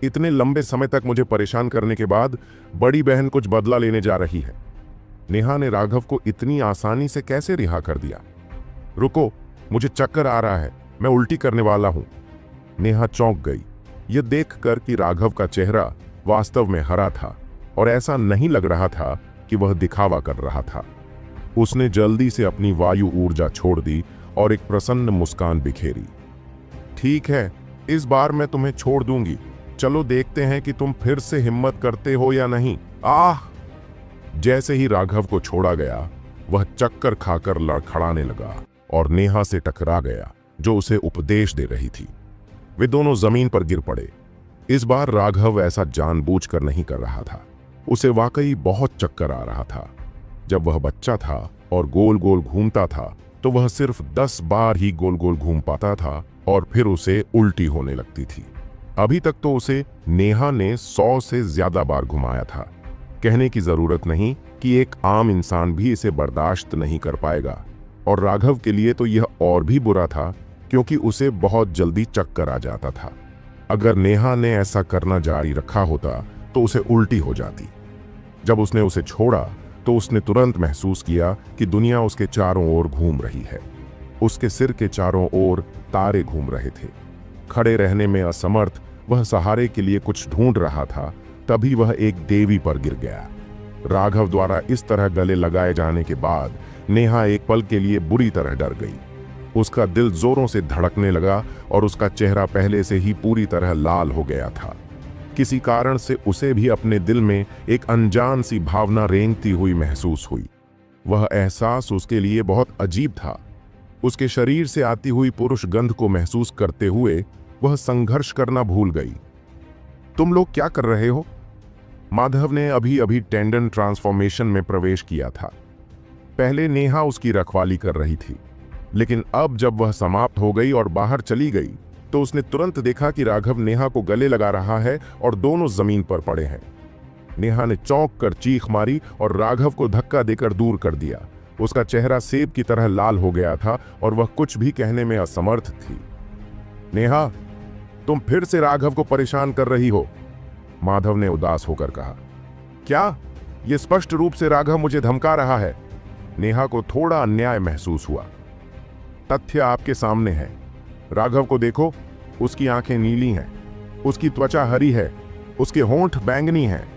इतने लंबे समय तक मुझे परेशान करने के बाद बड़ी बहन कुछ बदला लेने जा रही है। नेहा ने राघव को इतनी आसानी से कैसे रिहा कर दिया? रुको, मुझे चक्कर आ रहा है, मैं उल्टी करने वाला हूं। नेहा चौंक गई, यह देखकर कि राघव का चेहरा वास्तव में हरा था और ऐसा नहीं लग रहा था कि वह दिखावा कर रहा था। उसने जल्दी से अपनी वायु ऊर्जा छोड़ दी और एक प्रसन्न मुस्कान बिखेरी। ठीक है, इस बार मैं तुम्हें छोड़ दूंगी। चलो देखते हैं कि तुम फिर से हिम्मत करते हो या नहीं। आह! जैसे ही राघव को छोड़ा गया, वह चक्कर खाकर लड़खड़ाने लगा और नेहा से टकरा गया, जो उसे उपदेश दे रही थी। वे दोनों जमीन पर गिर पड़े। इस बार राघव ऐसा जानबूझकर नहीं कर रहा था। उसे वाकई बहुत चक्कर आ रहा था। जब वह बच्चा था और गोल गोल घूमता था तो वह सिर्फ 10 बार ही गोल गोल घूम पाता था और फिर उसे उल्टी होने लगती थी। अभी तक तो उसे नेहा ने 100 से ज्यादा बार घुमाया था। कहने की जरूरत नहीं कि एक आम इंसान भी इसे बर्दाश्त नहीं कर पाएगा, और राघव के लिए तो यह और भी बुरा था क्योंकि उसे बहुत जल्दी चक्कर आ जाता था। अगर नेहा ने ऐसा करना जारी रखा होता तो उसे उल्टी हो जाती। जब उसने उसे छोड़ा तो उसने तुरंत महसूस किया कि दुनिया उसके चारों ओर घूम रही है। उसके सिर के चारों ओर तारे घूम रहे थे। खड़े रहने में असमर्थ वह सहारे के लिए कुछ ढूंढ रहा था, तभी वह एक देवी पर गिर गया। राघव द्वारा इस तरह गले लगाए जाने के बाद नेहा एक पल के लिए बुरी तरह डर गई। उसका दिल जोरों से धड़कने लगा और उसका चेहरा पहले से ही पूरी तरह लाल हो गया था। किसी कारण से उसे भी अपने दिल में एक अनजान सी भावना रेंगती हुई महसूस हुई। वह एहसास उसके लिए बहुत अजीब था। उसके शरीर से आती हुई पुरुष गंध को महसूस करते हुए वह संघर्ष करना भूल गई। तुम लोग क्या कर रहे हो? माधव ने अभी अभी टेंडन ट्रांसफॉर्मेशन में प्रवेश किया था। पहले नेहा उसकी रखवाली कर रही थी, लेकिन अब जब वह समाप्त हो गई और बाहर चली गई तो उसने तुरंत देखा कि राघव नेहा को गले लगा रहा है और दोनों जमीन पर पड़े हैं। नेहा ने चौंक कर चीख मारी और राघव को धक्का देकर दूर कर दिया। उसका चेहरा सेब की तरह लाल हो गया था और वह कुछ भी कहने में असमर्थ थी। नेहा, तुम फिर से राघव को परेशान कर रही हो, माधव ने उदास होकर कहा। क्या? यह स्पष्ट रूप से राघव मुझे धमका रहा है। नेहा को थोड़ा अन्याय महसूस हुआ। तथ्य आपके सामने है। राघव को देखो, उसकी आंखें नीली हैं, उसकी त्वचा हरी है, उसके होंठ बैंगनी हैं।